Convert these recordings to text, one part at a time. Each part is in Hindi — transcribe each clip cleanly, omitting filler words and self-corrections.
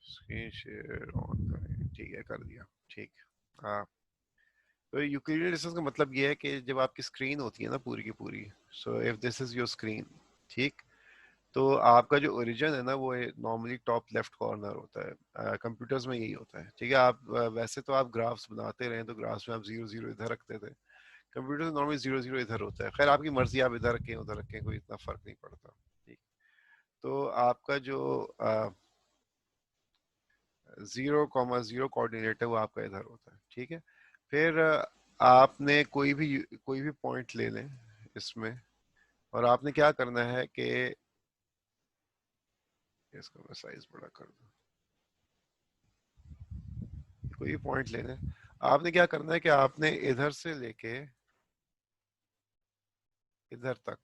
स्क्रीन शेयर ऑन करें, ठीक है, कर दिया। ठीक। हाँ, तो यूक्लिडियन डिस्टेंस का मतलब ये है कि जब आपकी स्क्रीन होती है ना पूरी की पूरी, so if this is your screen, ठीक, तो आपका जो ओरिजिन है ना वो नॉर्मली टॉप लेफ्ट कॉर्नर होता है। कंप्यूटर्स में यही होता है, ठीक है। आप वैसे तो आप ग्राफ्स बनाते रहे तो ग्राफ्स में आप 0 0 इधर रखते थे, कंप्यूटर में नॉर्मली 0 0 इधर होता है। खैर आपकी मर्जी, आप इधर रखें उधर रखें, कोई इतना फर्क नहीं पड़ता। ठीक। तो आपका जो 0,0 कोऑर्डिनेट है वो आपका इधर होता है, ठीक है। फिर आपने कोई भी पॉइंट ले लें इसमें, और आपने क्या करना है कि इसका मैं साइज बड़ा कर दूं, कोई भी पॉइंट ले लें। आपने क्या करना है कि आपने इधर से लेके इधर तक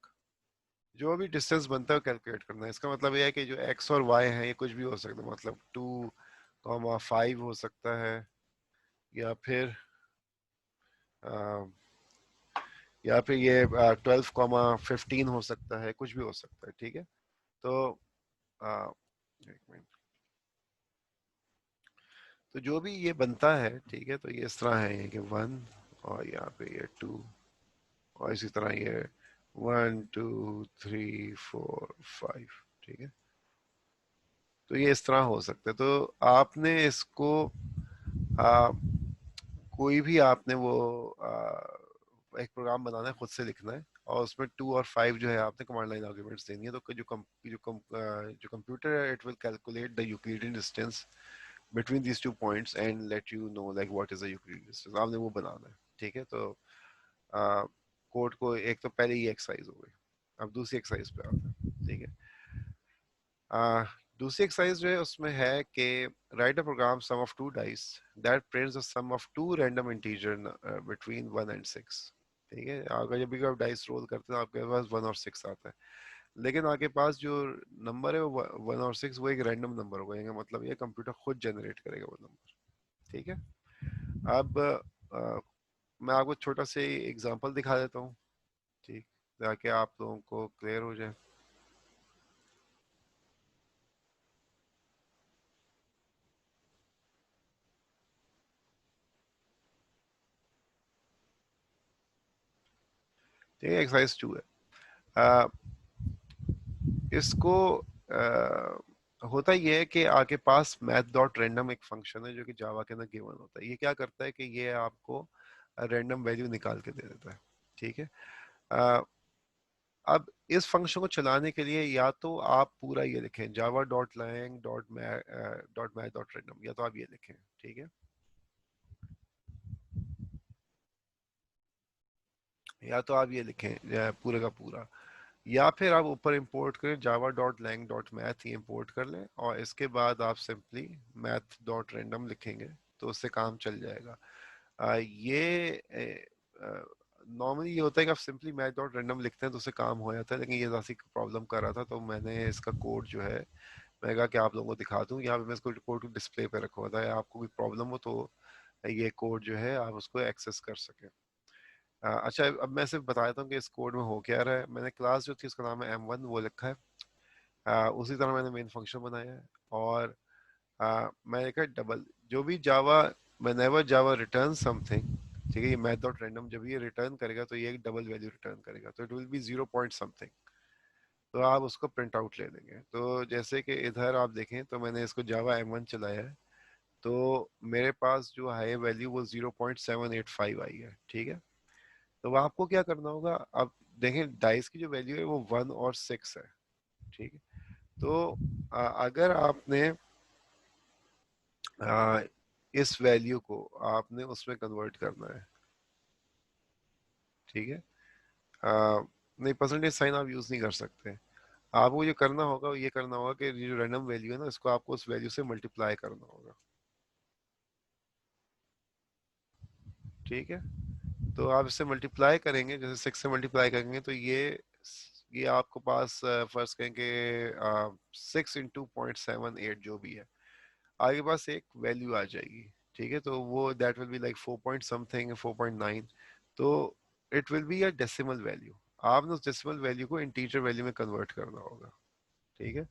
जो भी डिस्टेंस बनता है कैलकुलेट करना है। इसका मतलब यह है कि जो एक्स और वाई है ये कुछ भी हो सकता है, मतलब 2,5 हो सकता है, या फिर अ, ये 12,15 हो सकता है, कुछ भी हो सकता है, ठीक है। तो अ, एक मिनट, तो जो भी ये बनता है, ठीक है, तो ये इस तरह है, ये कि 1, और यहाँ पे ये 2, और इसी तरह ये 1 2 3 4 5, ठीक है। तो ये इस तरह हो सकता है। तो आपने इसको आ, कोई भी आपने वो एक प्रोग्राम बनाना है, खुद से लिखना है, और उसमें 2 और 5 जो है आपने कमांड लाइन आर्ग्यूमेंट्स देनी है। तो जो कंप्यूटर है, it will calculate the Euclidean distance between these 2 points and let you know like what is the Euclidean distance। आपने वो बनाना है, ठीक है। तो कोड को एक तो पहले ही एक्सरसाइज हो गई, अब दूसरी एक्सरसाइज पे आते हैं, ठीक है। आ, दूसरी एक्सरसाइज जो है उसमें है कि write a program sum of two dice that prints the sum of two random integer between 1 and 6। ठीक है, अगर जब भी आप डाइस रोल करते हैं आपके पास 1 और 6 आता है, लेकिन आपके पास जो नंबर है वो 1 और 6 वो एक रैंडम नंबर होगा, मतलब ये कंप्यूटर खुद जनरेट करेगा वो नंबर, ठीक है। अब मैं आपको छोटा सा एग्जांपल दिखा देता हूँ, ठीक, ताकि आप लोगों को क्लियर हो जाए। ठीक है, एक्सरसाइज 2 है। आ, इसको होता ये है कि आपके पास मैथ डॉट रैंडम एक फंक्शन है जो कि जावा के अंदर गिवन होता है। ये क्या करता है कि ये आपको रैंडम वैल्यू निकाल के दे देता है, ठीक है। आ, अब इस फंक्शन को चलाने के लिए या तो आप पूरा ये लिखें Java dot lang dot math dot random, या तो आप ये लिखें, ठीक है, या तो आप ये लिखें पूरे का पूरा, या फिर आप ऊपर इंपोर्ट करें Java dot lang dot math, ये इंपोर्ट कर लें, और इसके बाद आप सिंपली मैथ डॉट रैंडम लिखेंगे तो उससे काम चल जाएगा। ये नॉर्मली ये होता है कि आप सिंपली मैथ डॉट रैंडम लिखते हैं तो उससे काम हो जाता है, लेकिन ये जैसी प्रॉब्लम कर रहा था तो मैंने इसका कोड जो है मैं कहा कि आप लोगों को दिखा दूं। यहाँ पे मैं इसको कोड को डिस्प्ले पे रखा हुआ था, आपको कोई प्रॉब्लम हो तो ये कोड जो है आप उसको एक्सेस कर सकें। अच्छा, अब मैं सिर्फ बता देता हूँ कि इस कोड में हो क्या रहा है। मैंने क्लास जो थी उसका नाम है M1 वो लिखा है। उसी तरह मैंने मेन फंक्शन बनाया है, और मैंने लिखा डबल जो भी जावा व्हेनेवर जावा रिटर्न समथिंग, ठीक है, ये मैथ डॉट रैंडम जब ये रिटर्न करेगा तो ये एक डबल वैल्यू रिटर्न करेगा, तो it will B 0 point something. तो आप उसको प्रिंट आउट ले लेंगे। तो जैसे कि इधर आप देखें तो मैंने इसको जावा M1 चलाया है, तो मेरे पास जो है वैल्यू वो 0.785 आई है, ठीक है। तो आपको क्या करना होगा, अब देखें डाइस की जो वैल्यू है वो 1 और 6 है, ठीक है। तो अगर आपने आ, इस वैल्यू को आपने उसमें कन्वर्ट करना है, ठीक है। नहीं, परसेंटेज साइन आप यूज नहीं कर सकते। आपको जो करना होगा वो ये करना होगा कि ये जो रैंडम वैल्यू है ना इसको आपको उस वैल्यू से मल्टीप्लाई करना होगा, ठीक है। तो आप इससे मल्टीप्लाई करेंगे, जैसे 6 से मल्टीप्लाई करेंगे तो ये आपको पास फर्स्ट कहेंगे 6 × 0.78 जो भी है आपके पास एक वैल्यू आ जाएगी, ठीक है। तो वो that will be like 4 point something 4.9। तो it will be a decimal value. आपने उस डेसिमल वैल्यू को इंटीजर वैल्यू में कन्वर्ट करना होगा, ठीक है।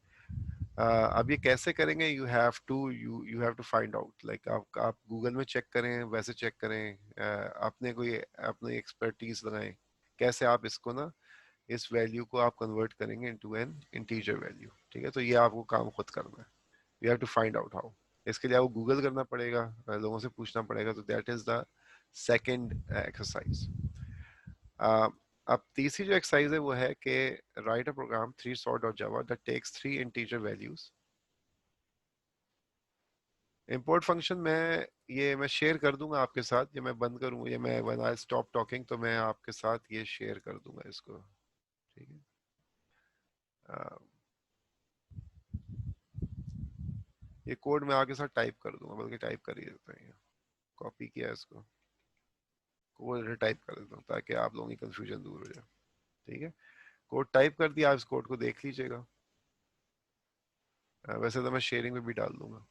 अब ये कैसे करेंगे, you have to find out, like आप गूगल में चेक करें, वैसे चेक करें, आपने कोई अपनी एक्सपर्टीज लगाएं, कैसे आप इसको ना, इस वैल्यू को आप कन्वर्ट करेंगे इनटू एन इंटीजर वैल्यू। ठीक है, तो ये आपको काम खुद करना है, you have to find out how. इसके लिए आपको गूगल करना पड़ेगा, लोगों से पूछना पड़ेगा, तो that is the second exercise. अब तीसरी जो एक्सरसाइज है वो है कि write a program 3sort.java that takes 3 integer values। Import function मैं शेयर कर दूंगा आपके साथ, ये मैं बंद करूंगा, ये मैं व्हेन आई स्टॉप टॉकिंग तो मैं आपके साथ ये शेयर कर दूंगा इसको। ठीक है, अ, ये कोड मैं आपके साथ टाइप कर दूंगा, बल्कि टाइप कर ही देते हैं, कॉपी किया है इसको, कोड टाइप कर देता हूँ ताकि आप लोगों की कंफ्यूजन दूर हो जाए। ठीक है, कोड टाइप कर दिया, आप इस कोड को देख लीजिएगा, वैसे तो मैं शेयरिंग में भी डाल दूंगा।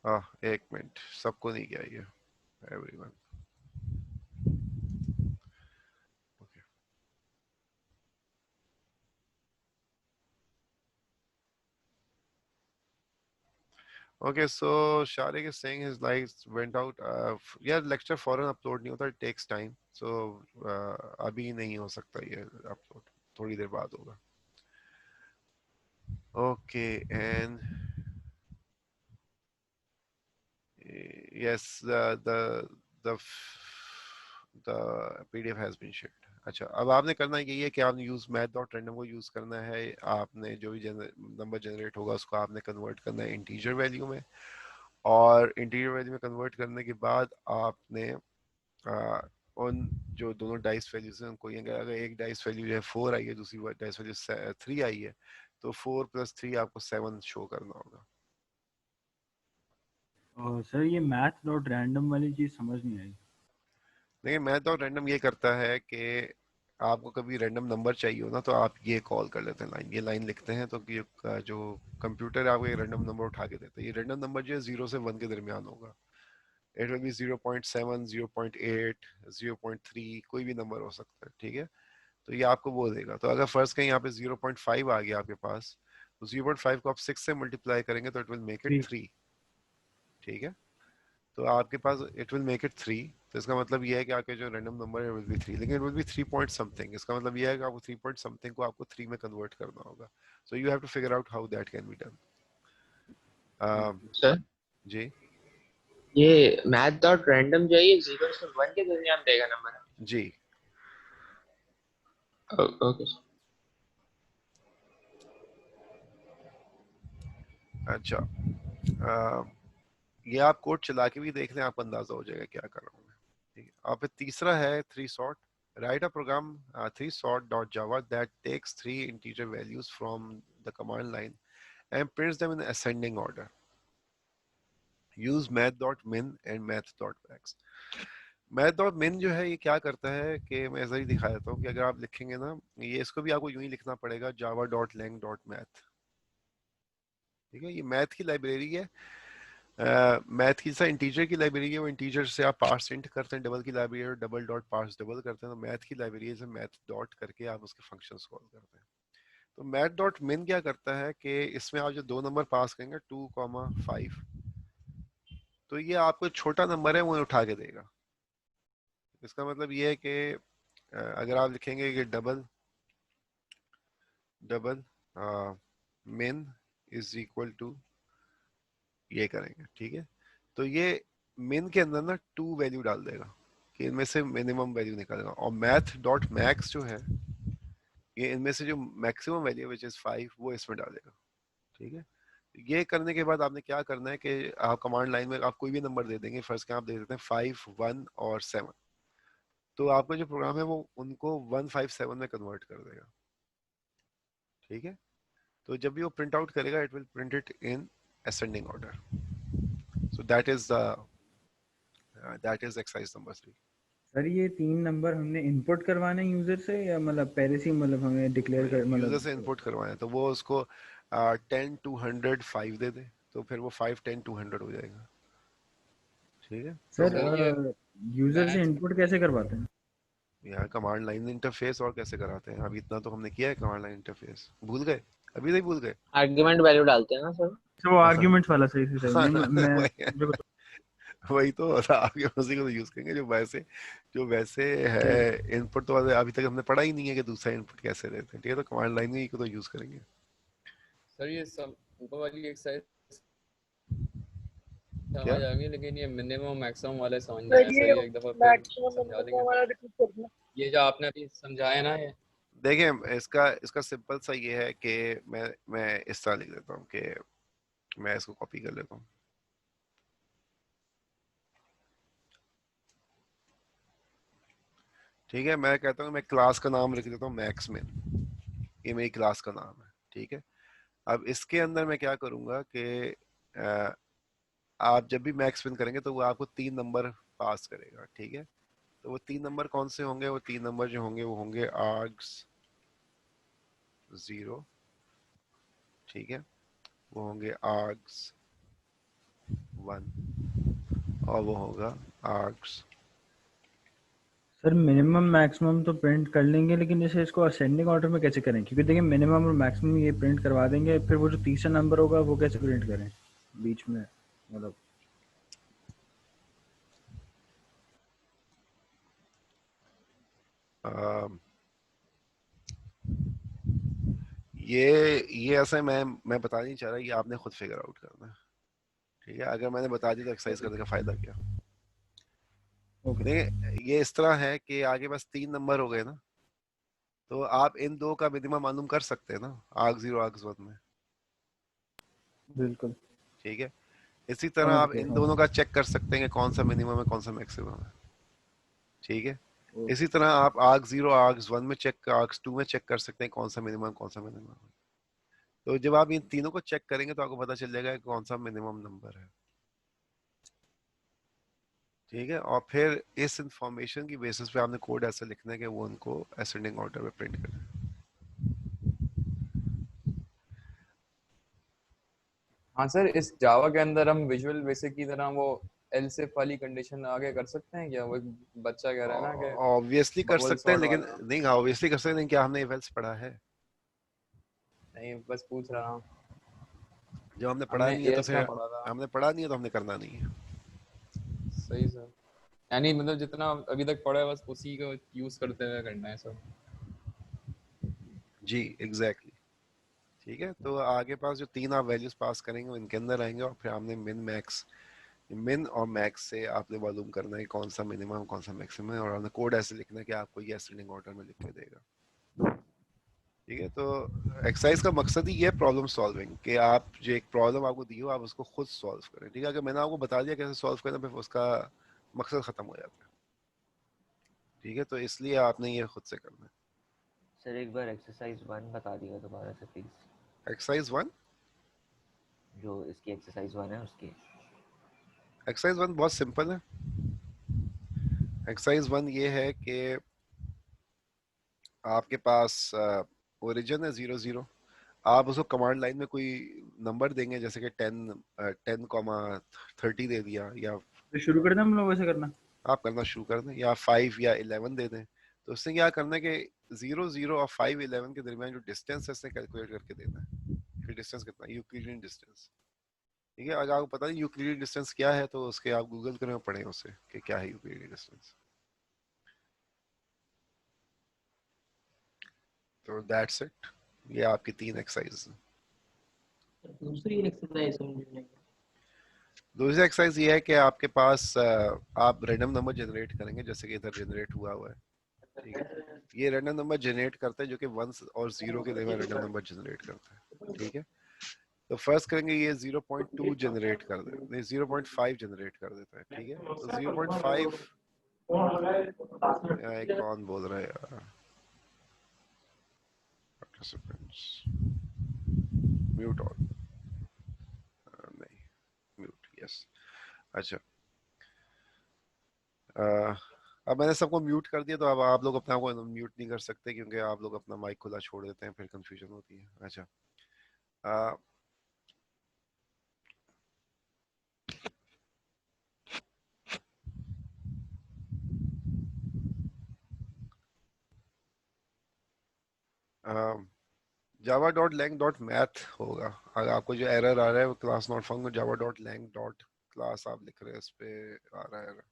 हाँ, एक मिनट, सबको नहीं किया ये, everyone. Okay, okay, so Sharik is saying his lights went out. Yeah, lecture फौरन अपलोड नहीं होता, it takes time, so अभी नहीं हो सकता ये अपलोड, थोड़ी देर बाद होगा। Okay, and yes, the the PDF has been shared। अच्छा, अब आपने करना यही है कि आपने यूज मैथ डॉट रैंडम को यूज करना है, आपने जो भी नंबर जनरेट होगा उसको आपने कन्वर्ट करना है इंटीजर वैल्यू में, और इंटीजर वैल्यू में कन्वर्ट करने के बाद आपने आ, उन जो दोनों डाइस वैल्यूज हैं उनको, ये अगर एक डाइस वैल्यू जो है 4 आई है, दूसरी डाइस वैल्यू 3 आई है, तो 4 + 3 आपको 7 शो करना होगा। सर ये मैथ डॉट रैंडम वाली चीज समझ नहीं आई। देखिए, मैथ और रैंडम ये करता है कि आपको कभी रैंडम नंबर चाहिए हो ना, तो आप ये कॉल कर लेते हैं, लाइन, ये लाइन लिखते हैं, तो ये जो कंप्यूटर है आपको ये रैंडम नंबर उठा के देता है। ये रैंडम नंबर जो है 0 से 1 के दरमियान होगा, इट विल बी 0.7, 0.8, 0.3, कोई भी नंबर हो सकता है। ठीक है, तो ये आपको वो देगा। तो अगर फर्स्ट कहीं यहाँ पे 0.5 आ गया आपके पास, तो 0.5 को आप 6 से मल्टीप्लाई करेंगे तो इट विल मेक इट 3। ठीक है, तो आपके पास इट विल मेक इट 3, तो इसका मतलब ये है कि आपके जो रैंडम नंबर है विल बी 3, लेकिन it will B 3 point something. इसका मतलब ये है कि आपको 3 पॉइंट समथिंग को आपको 3 में कन्वर्ट करना होगा। So you have to figure out how that can be done. Sir जी ये मैथ डॉट रैंडम जो है ये 0 से 1 के दरमियान देगा नंबर। जी, ओके सर। अच्छा, ये आप कोड चला के भी देख लें, आपको अंदाजा हो जाएगा क्या कर रहा हूँ मैं। ठीक है, और फिर तीसरा है 3sort। Write a program 3sort.java that takes 3 integer values from the command line and prints them in ascending order। Use math.min and math.max। math.min जो है ये क्या करता है कि मैं ऐसा ही दिखा देता हूँ कि अगर आप लिखेंगे ना, ये इसको भी आपको यूं ही लिखना पड़ेगा, java.lang.math। ठीक है, ये मैथ की लाइब्रेरी है, मैथ की इंटीजर की लाइब्रेरी है, वो इंटीजर से आप पार्स इंट करते हैं, डबल की लाइब्रेरी है, डबल डॉट पार्स डबल करते हैं, तो मैथ की लाइब्रेरी से मैथ डॉट करके आप उसके फंक्शंस कॉल करते हैं। तो मैथ डॉट मिन क्या करता है कि इसमें आप जो दो नंबर पास करेंगे 2,5, तो ये आपको छोटा नंबर है वो उठा के देगा। इसका मतलब ये है कि अगर आप लिखेंगे कि डबल डबल मिन इज इक्वल टू, ये करेंगे, ठीक है, तो ये मिन के अंदर ना 2 वैल्यू डाल देगा कि इनमें से मिनिमम वैल्यू निकालेगा, और मैथ डॉट मैक्स जो है ये इनमें से जो मैक्सिमम वैल्यू विच इज 5 वो इसमें डालेगा। ठीक है, ये करने के बाद आपने क्या करना है कि आप कमांड लाइन में आप कोई भी नंबर दे देंगे, फर्स्ट के आप दे देते हैं 5, 1 और 7, तो आपका जो प्रोग्राम है वो उनको 157 में कन्वर्ट कर देगा। ठीक है, तो जब भी वो प्रिंट आउट करेगा it will print it in ascending order. So that is exercise number 3। Sir ये 3 नंबर हमने इनपुट करवाना है यूजर से, या मतलब पहले से ही मतलब हमें डिक्लेयर कर यूजर मतलब। से इनपुट करवाएं तो वो उसको 10, 200, 5 दे दे, तो फिर वो 5, 10, 200 हो जाएगा। ठीक है, तो सर वो ये यूजर से मैथ इनपुट कैसे करवाते हैं? यहाँ कमांड लाइन इंटरफेस और कैसे कराते हैं, अभी इतना तो हमने किया है, कमांड लाइन इंटरफेस भूल गए। अभी नहीं भूल गए? आर्गुमेंट वैल्यू डालते हैं ना सर? तो वो हाँ आर्ग्यूमेंट वाला सही से सही हाँ नहीं मैं वही मुझे को वही तो आगे उसी को तो यूज करेंगे जो वैसे है। इनपुट तो अभी तक हमने पढ़ा ही नहीं है कि दूसरा इनपुट कैसे देते हैं, ठीक है, तो कमांड लाइन ही को तो यूज करेंगे। सर ये सब ऊपर वाली एक्सरसाइज क्या? समझ आ गई, लेकिन ये मिनिमम मैक्सिमम वाले समझ नहीं सर आया। ये सर ये एक दफा फिर मैक्सिमम समझा मिनिमम देंगे? वाला रिपीट करना। ये जो आपने अभी समझाया ना, ये देखिए इसका इसका सिंपल सा ये है कि मैं इस तरह लिख देता हूँ कि मैं इसको कॉपी कर लेता हूँ। ठीक है, मैं कहता हूँ मैं क्लास का नाम लिख देता हूँ मैक्स में, ये मेरी क्लास का नाम है। ठीक है, अब इसके अंदर मैं क्या करूंगा कि अ, आप जब भी मैक्स विन करेंगे तो वो आपको 3 नंबर पास करेगा। ठीक है, तो वो 3 नंबर कौन से होंगे? वो 3 नंबर जो होंगे वो होंगे आर्ग्स 0, ठीक है, वो होंगे आर्ग्स 1 और वो होगा आर्ग्स। सर मिनिमम मैक्सिमम तो प्रिंट कर लेंगे, लेकिन जैसे इसको असेंडिंग ऑर्डर में कैसे करें? क्योंकि देखिए मिनिमम और मैक्सिमम ये प्रिंट करवा देंगे, फिर वो जो तीसरा नंबर होगा वो कैसे प्रिंट करें बीच में, मतलब अम, ये ऐसा मैं बता नहीं चाह रहा, ये आपने खुद फिगर आउट करना है। ठीक है, अगर मैंने बता दी तो एक्सरसाइज करने का फायदा क्या? ओके। देखिए ये इस तरह है कि आगे बस 3 नंबर हो गए ना, तो आप इन दो का मिनिमम मालूम कर सकते हैं ना, आर्ग 0 आर्ग 1 में। बिल्कुल ठीक है, इसी तरह समझ आप गए इन समझ दोनों का चेक कर सकते हैं कि कौन सा मिनिमम है कौन सा मैक्सिमम है। ठीक है, गए। इसी तरह आप आर्ग 0 आर्ग 1 में चेक, आर्ग 2 में चेक कर सकते हैं कौन सा मिनिमम कौन सा मिनिमम है। तो जब आप इन तीनों को चेक करेंगे तो आपको पता चल जाएगा कि कौन सा मिनिमम नंबर है। ठीक है, और फिर इस इंफॉर्मेशन की बेसिस पे आपने कोड ऐसा लिखना है कि वो उनको असेंडिंग ऑर्डर में प्रिंट करें। हाँ सर, इस जावा के अंदर हम विजुअल बेसिक की तरह वो एल्स इफ वाली कंडीशन आगे कर सकते हैं क्या? वो एक बच्चा कह रहा है ना कि ऑब्वियसली कर बबल सकते हैं, सॉर्ट लेकिन वाला। नहीं, ऑब्वियसली कर सकते हैं, क्या हमने इवेल्स पढ़ा है? नहीं, बस पूछ रहा हूँ। जब हमने पढ़ा हमने नहीं है तो एएस में फिर पढ़ा था। हमने पढ़ा नहीं है तो हमने करना नहीं है। सही सर, यानी मतलब जितना अभी तक पढ़ा है बस उसी को यूज करते हुए करना है सर। जी एग्जैक्टली। ठीक है, तो आगे पास जो 3 आप वैल्यूज पास करेंगे वो इनके अंदर आएंगे, और फिर हमने मिन और मैक्स से आपने मालूम करना है कौन सा मिनिमम कौन सा मैक्सिमम है, और हमने कोड ऐसे लिखना है कि आपको ये असेंडिंग ऑर्डर में लिख के देगा। ठीक है, तो एक्सरसाइज का मकसद ही ये प्रॉब्लम सॉल्विंग, कि आप जो एक प्रॉब्लम आपको दी हो आप उसको खुद सॉल्व करें। ठीक है, अगर मैंने आपको बता दिया कैसे सॉल्व करना, फिर उसका मकसद खत्म हो जाता है। ठीक है, तो इसलिए आपने ये खुद से करना है। सर एक बार एक्सरसाइज 1 बता दिएगा दोबारा से प्लीज, एक्सरसाइज 1, जो इसकी एक्सरसाइज 1 है उसकी। एक्सरसाइज 1 बहुत सिंपल है। एक्सरसाइज 1 ये है कि आपके पास ओरिजिन है 0 0, आप उसको कमांड लाइन में कोई नंबर देंगे, जैसे कि 10,30 दे दिया, या तो शुरू कर दें हम लोग वैसे करना? आप करना शुरू कर दें, या 5 या 11 दे दें। तो उससे क्या करना है कि 0 0 और 5 11 के दरमियान जो डिस्टेंस है इसने कैलकुलेट करके देना है कि डिस्टेंस कितना है, यूक्लिडियन डिस्टेंस। ठीक है, अगर आपको पता नहीं यूक्लिडियन डिस्टेंस क्या है तो उसके आप गूगल करें और पढ़ें उससे कि क्या है यूक्लिडियन डिस्टेंस। तो दैट्स इट, ये आपकी 3 एक्सरसाइज। दूसरी एक्सरसाइज समझने को। दूसरी एक्सरसाइज ये है कि आपके पास आप रैंडम नंबर जनरेट करेंगे, जैसे कि इधर जनरेट हुआ है। ठीक है, ये रैंडम नंबर जनरेट करता है जो कि 1 और 0 के दरमियान रैंडम नंबर जनरेट करता है। ठीक है, तो फर्स्ट करेंगे ये 0.2 जनरेट कर दे, नहीं 0.5 जनरेट कर देता है। ठीक है, तो 0.5, एक कौन बोल रहा है यार, पार्टिसिपेंट्स म्यूट ऑन, नहीं म्यूट, यस। अच्छा, अब मैंने सबको म्यूट कर दिया, तो अब आप लोग अपने आप को म्यूट नहीं कर सकते क्योंकि आप लोग अपना माइक खुला छोड़ देते हैं, फिर कंफ्यूजन होती है। अच्छा, अ, Java dot lang dot math होगा। अगर आपको जो एरर आ रहा है वो class not found, Java dot lang dot class आप लिख रहे हैं, इस पे आ रहा है error।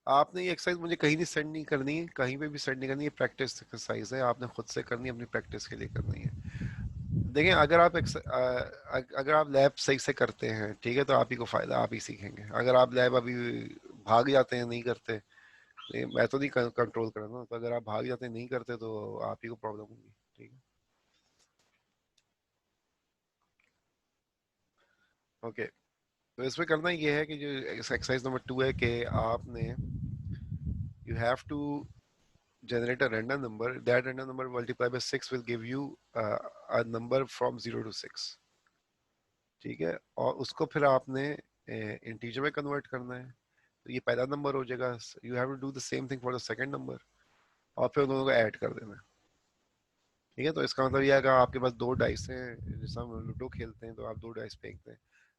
आपने ये एक्सरसाइज मुझे कहीं भी सेंड नहीं करनी है, कहीं पे भी सेंड नहीं करनी है, प्रैक्टिस एक्सरसाइज है, आपने खुद से करनी है, अपनी प्रैक्टिस के लिए करनी है। देखें, अगर आप लैब सही से करते हैं, ठीक है, तो आप ही को फायदा, आप ही सीखेंगे। अगर आप लैब अभी भाग जाते हैं, नहीं करते, मैं तो नहीं कंट्रोल कर रहा ना, तो अगर आप भाग जाते हैं, नहीं करते, तो आप ही को प्रॉब्लम होगी। ठीक है, ओके। तो इसमें करना ये है कि जो एक्सरसाइज नंबर 2 है कि आपने you have to generate a random number. That random number multiplied by 6 will give you a number from 0 to 6। ठीक है, और उसको फिर आपने इंटीजर में कन्वर्ट करना है, तो ये पहला नंबर हो जाएगा। You have to do the same thing for the second number, और फिर दोनों को ऐड कर देना है। ठीक है, तो इसका मतलब ये है कि आपके पास दो डाइस हैं, जैसे हम लूडो खेलते हैं, तो आप दो डाइस फेंकते हैं,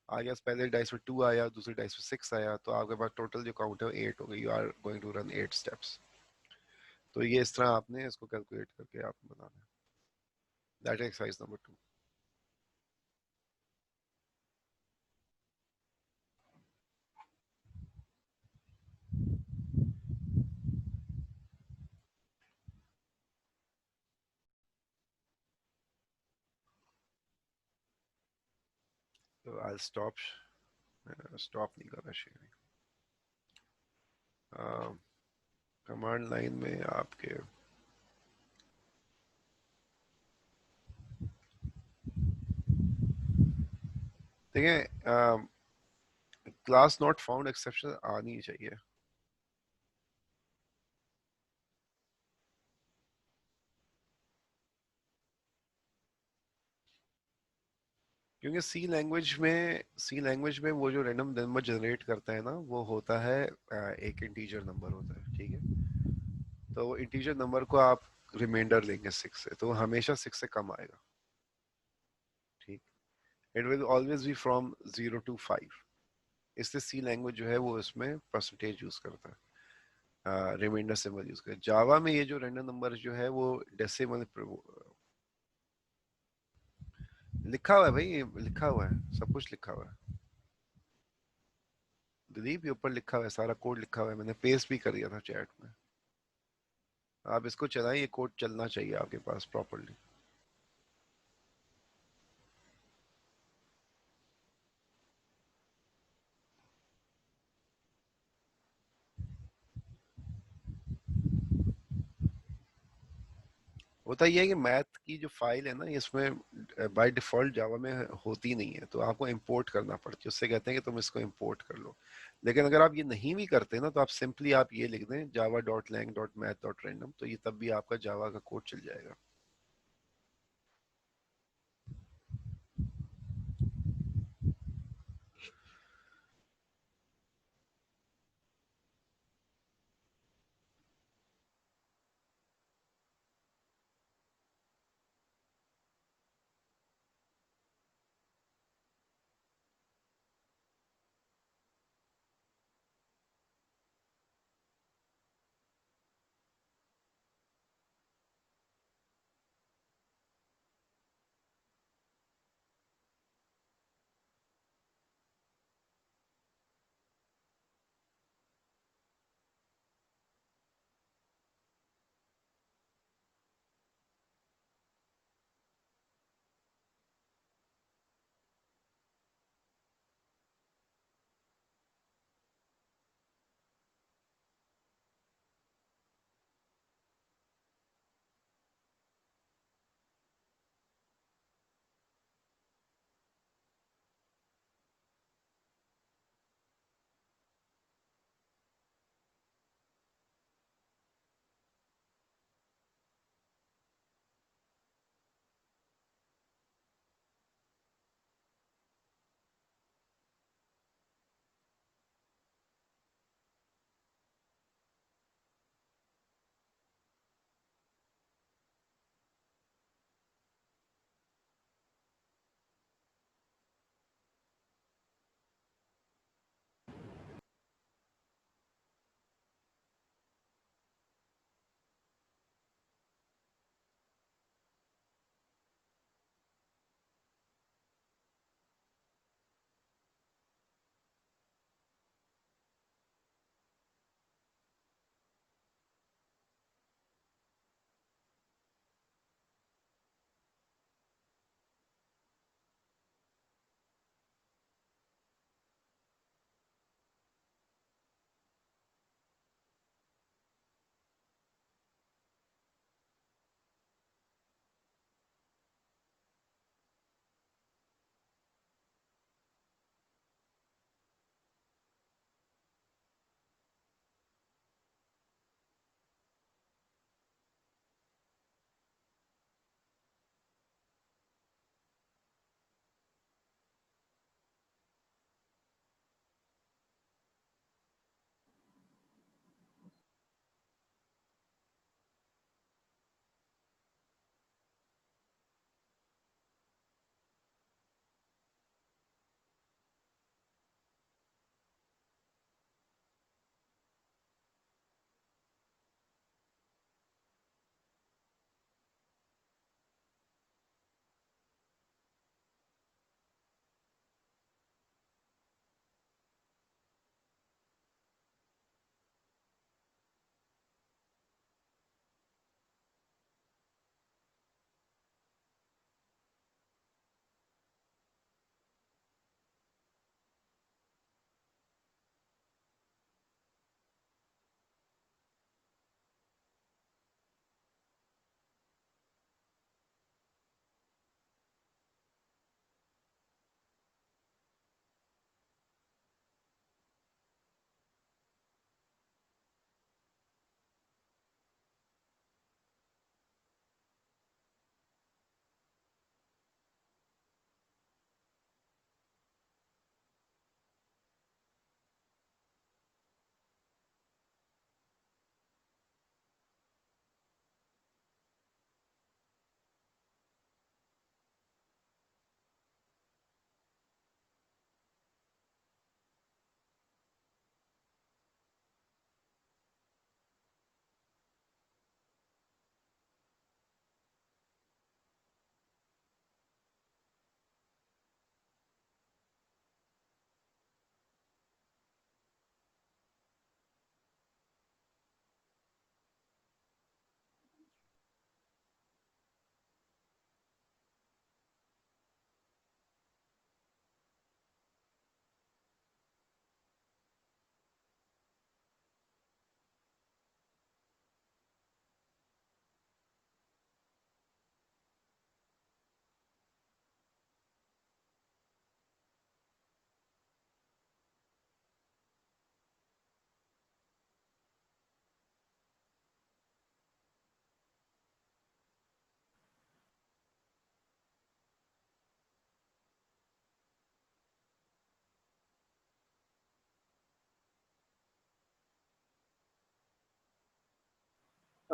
आगे पहले डाइस में 2 आया, दूसरी डाइस में 6 आया, तो आपके पास टोटल जो काउंट है वो 8 हो गई। You are going to run 8 steps. तो ये इस तरह आपने इसको कैलकुलेट करके आप बनाना है। That is exercise number 2। तो आई स्टॉप नहीं कर रहा शेयरिंग। कमांड लाइन में आपके देखें, क्लास नॉट फाउंड एक्सेप्शन आनी चाहिए। क्योंकि सी लैंग्वेज में वो जो रैंडम नंबर जनरेट करता है ना, वो होता है एक इंटीजर नंबर होता है। ठीक है, तो वो इंटीजर नंबर को आप रिमाइंडर लेंगे 6 से, तो वो हमेशा 6 से कम आएगा। ठीक, it will always be from 0 to 5। इसलिए सी लैंग्वेज जो है वो इसमें परसेंटेज यूज करता है, रिमाइंडर सिंबल यूज करता है। जावा में ये जो रैंडम नंबर जो है वो डेसिमल लिखा हुआ है भाई, लिखा हुआ है, सब कुछ लिखा हुआ है दिलीप, ये ऊपर लिखा हुआ है, सारा कोड लिखा हुआ है, मैंने पेस्ट भी कर दिया था चैट में। आप इसको चलाएं, ये कोड चलना चाहिए आपके पास प्रॉपरली। होता ये है कि मैथ की जो फाइल है ना, इसमें बाय डिफॉल्ट जावा में होती नहीं है, तो आपको इंपोर्ट करना पड़ती है। उससे कहते हैं कि तुम इसको इंपोर्ट कर लो। लेकिन अगर आप ये नहीं भी करते ना, तो आप सिंपली आप ये लिख दें Java dot lang dot math dot random, तो ये तब भी आपका जावा का कोड चल जाएगा।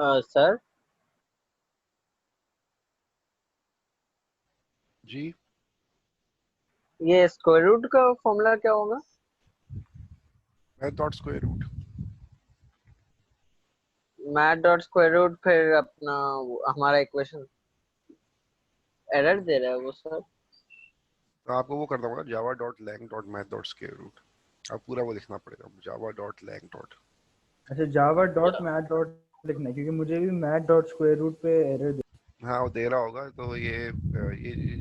सर जी, ये स्क्वायर रूट का फॉर्मूला क्या होगा? Math dot square root. Math dot square root फिर अपना हमारा इक्वेशन एरर दे रहा है वो सर। तो आपको वो करना होगा Java dot lang dot math dot square root. आप पूरा वो लिखना पड़ेगा, जावा डॉट लैंग डॉट। अच्छा, जावा डॉट मैथ डॉट लिखना है, क्योंकि मुझे भी मैथ डॉट स्क्वायर रूट पे एरर दे। हाँ वो दे रहा होगा। तो ये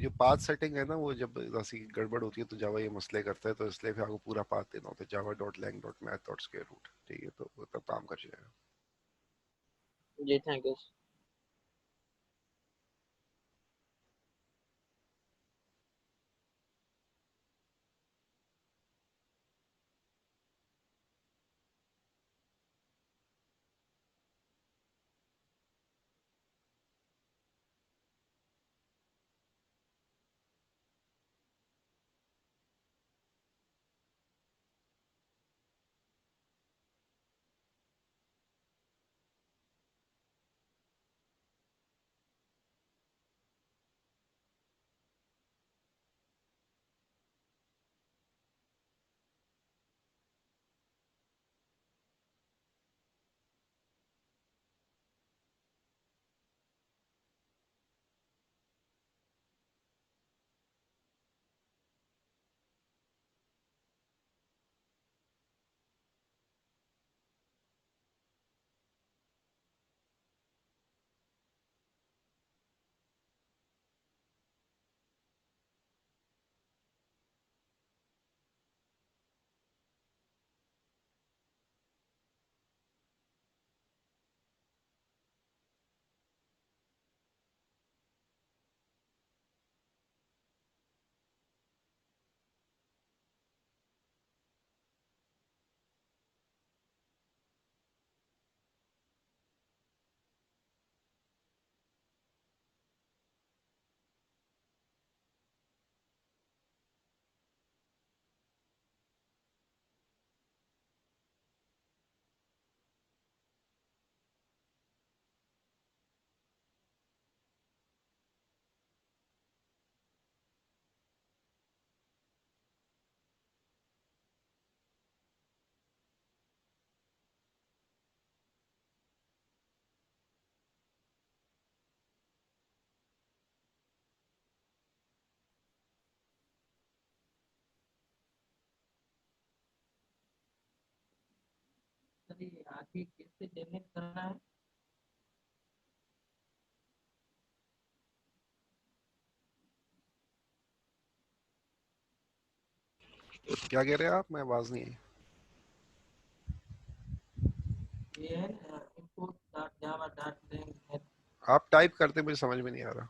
जो पाथ सेटिंग है ना, वो जब ऐसी गड़बड़ होती है तो जावा ये मसले करता है, तो इसलिए फिर आपको पूरा पाथ देना होता है, Java dot lang dot math dot square root. ठीक है, तो वो तब काम कर जाएगा। जी थैंक यू। सर ये आगे कैसे जनरेट करना है? क्या कह रहे हैं आप? मैं आवाज नहीं आई। ये है input dot Java dot lang. आप टाइप करते, मुझे समझ में नहीं आ रहा।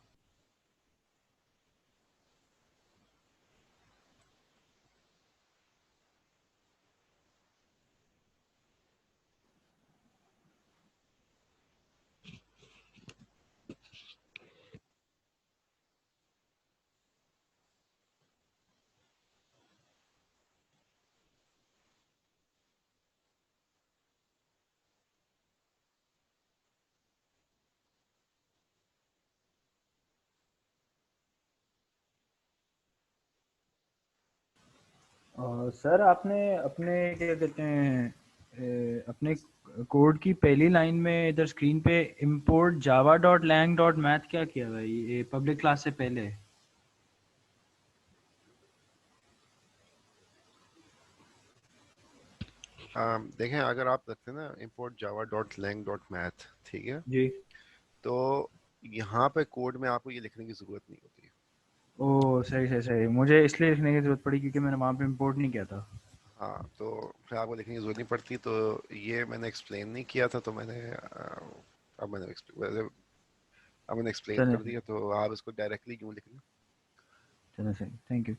सर आपने अपने क्या कहते हैं अपने कोड की पहली लाइन में इधर स्क्रीन पे import java dot lang dot math क्या किया भाई? ये पब्लिक क्लास से पहले है। देखें, अगर आप रखते हैं ना import java dot lang dot math, ठीक है, जी। तो यहाँ पे कोड में आपको ये लिखने की जरूरत नहीं होती। ओ सही सही सही, मुझे इसलिए लिखने की जरूरत पड़ी क्योंकि मैंने वहाँ पे इंपोर्ट नहीं किया था। हाँ, तो फिर आपको लिखने की जरूरत नहीं पड़ती। तो ये मैंने एक्सप्लेन नहीं किया था, तो मैंने अब मैंने एक्सप्लेन चलें कर दिया, तो आप इसको डायरेक्टली यूँ लिख लें। चलें, सही, thank you.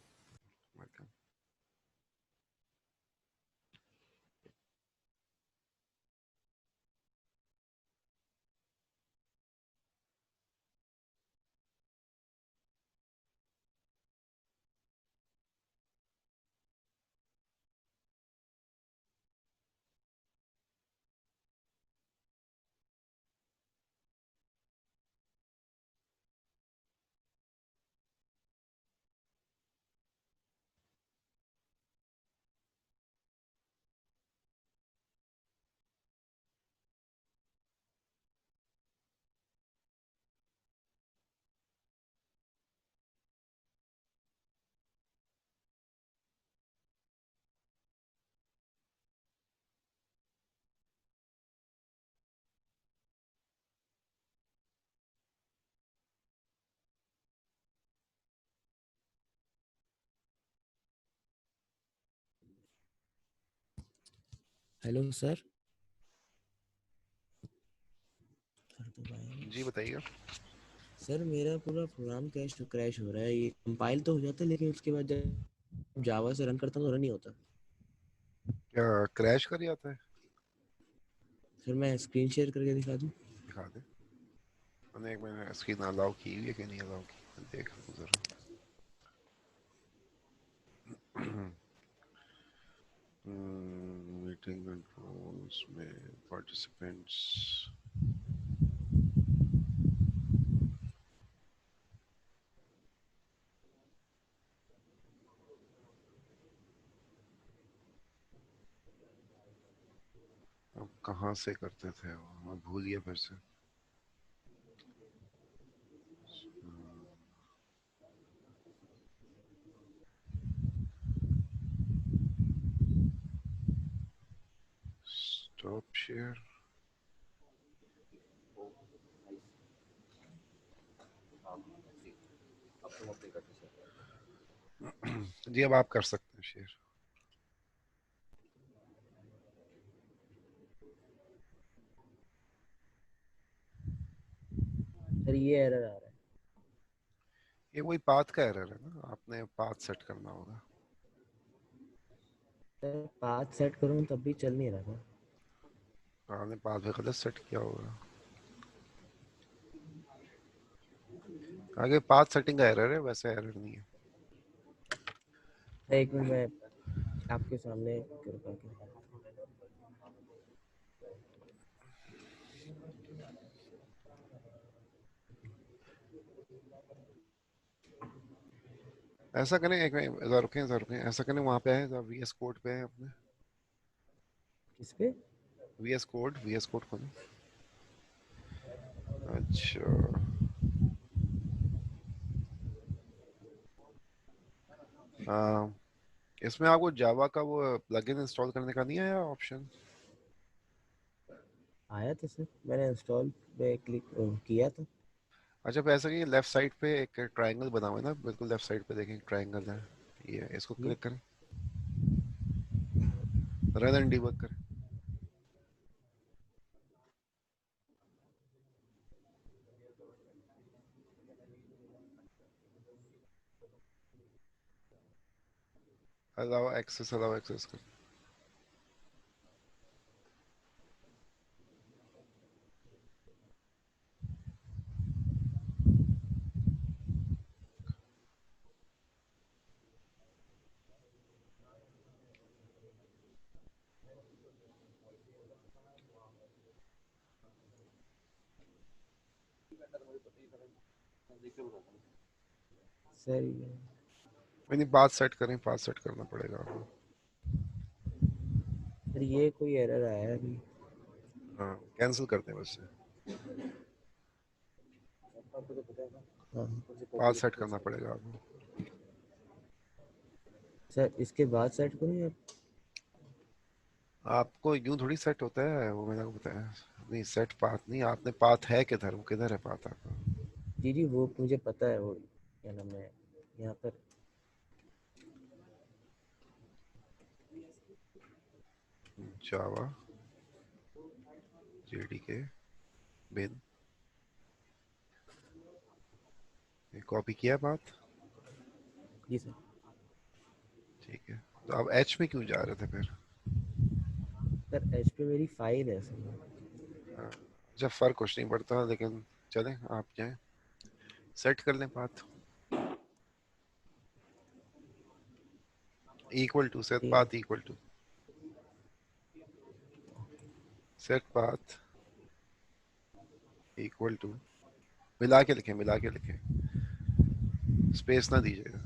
Hello sir. Sir तो भाई जी बताइए। सर मेरा पूरा प्रोग्राम क्रैश हो रहा है। ये कंपाइल तो हो जाता है लेकिन उसके बाद जब जावा से रन करता हूँ तो रन नहीं होता। क्या क्रैश कर जाता है? सर मैं स्क्रीन शेयर करके दिखा दूँ? दिखा दे। मैंने एक मैंने स्क्रीन अलाउ की हुई है कि नहीं अलाउ की, मैं देख लूँ जरा। मीटिंग कंट्रोल्स में पार्टिसिपेंट्स। अब कहाँ से करते थे वो, मैं भूल गया फिर से। Stop share. जी अब आप कर सकते हैं शेयर। सर ये एरर आ रहा है। ये वही पाथ का एरर है ना, आपने पाथ सेट करना होगा। सर पाथ सेट करूँ तब भी चल नहीं रहा था। आपने पाथ भी गलत सेट किया होगा। आगे पाथ सेटिंग का एरर है, वैसे एरर नहीं है। एक मिनट मैं आपके सामने कर पाऊँ। ऐसा करें, एक मिनट जरा रुकें, ऐसा करें, वहाँ पे है वीएस कोड पे है अपने। किस पे? वीएस कोड खोलें। अच्छा आ, इसमें आपको जावा का वो प्लगइन इंस्टॉल करने का नहीं आया ऑप्शन? आया था सर, मैंने इंस्टॉल पे क्लिक किया था। अच्छा तो ऐसा कि लेफ्ट साइड पे एक ट्रायंगल बना हुआ है ना, बिल्कुल लेफ्ट साइड पे देखें ट्रायंगल है, ये इसको ये क्लिक करें, रन एंड डिबग करें। अलाउ एक्सेस करें। सर ये नहीं पाथ सेट करें, पाथ सेट करना पड़ेगा आपको। सर ये कोई एरर आया है अभी। हाँ कैंसिल करते हैं बस से, हाँ पाथ सेट करना पड़ेगा आपको। सर इसके बाद सेट करूँ या? आपको यूं थोड़ी सेट होता है, वो मैंने आपको बताया। नहीं सेट पाथ नहीं, आपने पाथ है किधर, वो किधर है पाथ आपका? जी जी वो मुझे पता है, वो क्या नाम है यहाँ पर। जावा जेडीके बिन, ये कॉपी किया बात। जी सर। ठीक है, तो आप एच में क्यों जा रहे थे फिर? सर एच पे मेरी फाइल है सर। हाँ, जब फर्क कुछ नहीं पड़ता, लेकिन चलें आप जाएं, सेट कर लें पाथ। इक्वल टू सेट ठीक है path, equal to set path, equal to, मिला के लिखें, मिला के लिखें, स्पेस ना दीजिएगा।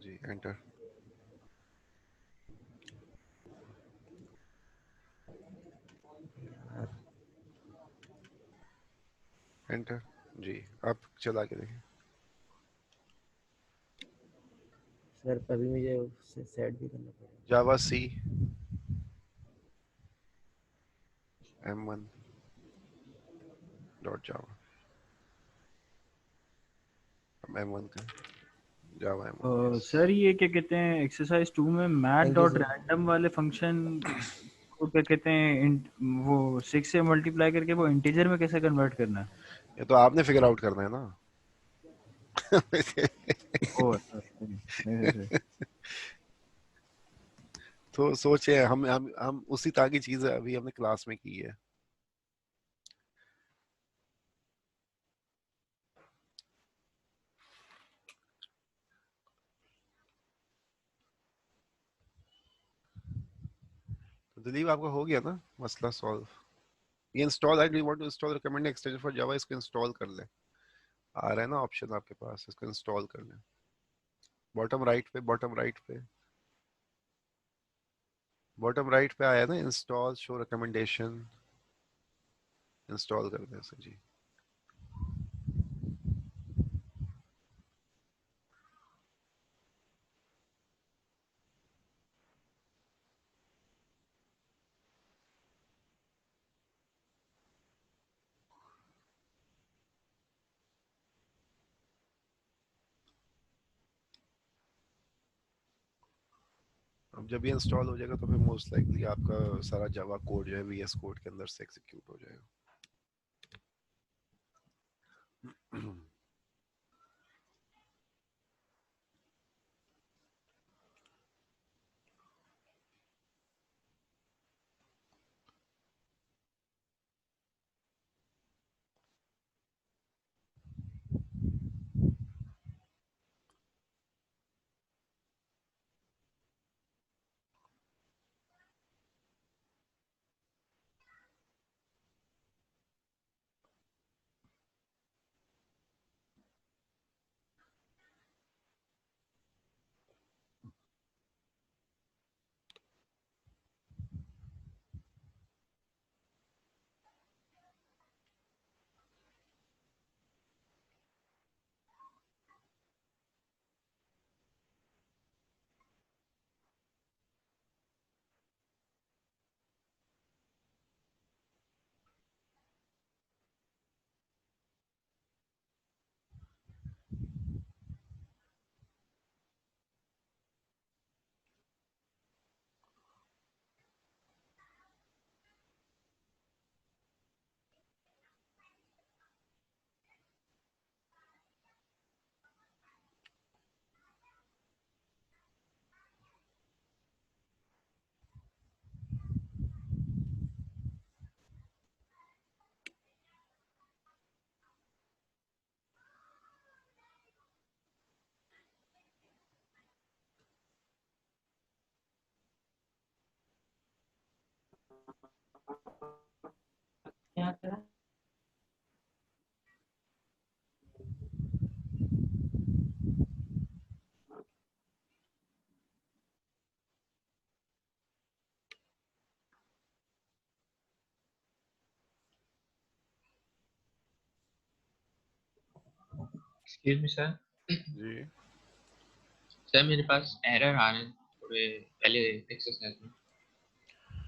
जी एंटर। यार। एंटर। जी अब चला के देखें। सर अभी मुझे उससे सेट भी करना पड़ेगा। जावा सी M1 डॉट जावा, M1 का जावा MODs। सर ये क्या कहते हैं एक्सरसाइज 2 में math Thank you, dot sir. Random वाले फंक्शन को क्या कहते हैं वो 6 से मल्टीप्लाई करके वो इंटीजर में कैसे कन्वर्ट करना है? ये तो आपने फिगर आउट करना है ना। ओ सर तो सोचे हम उसी तरह की चीज अभी हमने क्लास में की है। तो दिलीप आपका हो गया ना मसला सॉल्व। ये install I do want to install recommended extension for Java, इसको इंस्टॉल कर ले। आ रहा है ना ऑप्शन आपके पास, इसको इंस्टॉल कर ले। बॉटम राइट पे, बॉटम राइट पे आया ना इंस्टॉल शो रिकमेंडेशन, इंस्टॉल कर दे इसे जी। अब जब ये इंस्टॉल हो जाएगा तो फिर मोस्ट लाइकली आपका सारा जावा कोड जो है VS कोड के अंदर से एग्जीक्यूट हो जाएगा। क्या करा? Excuse me sir. जी सर मेरे पास एरर आ रहे हैं थोड़े पहले एक्सरसाइज में,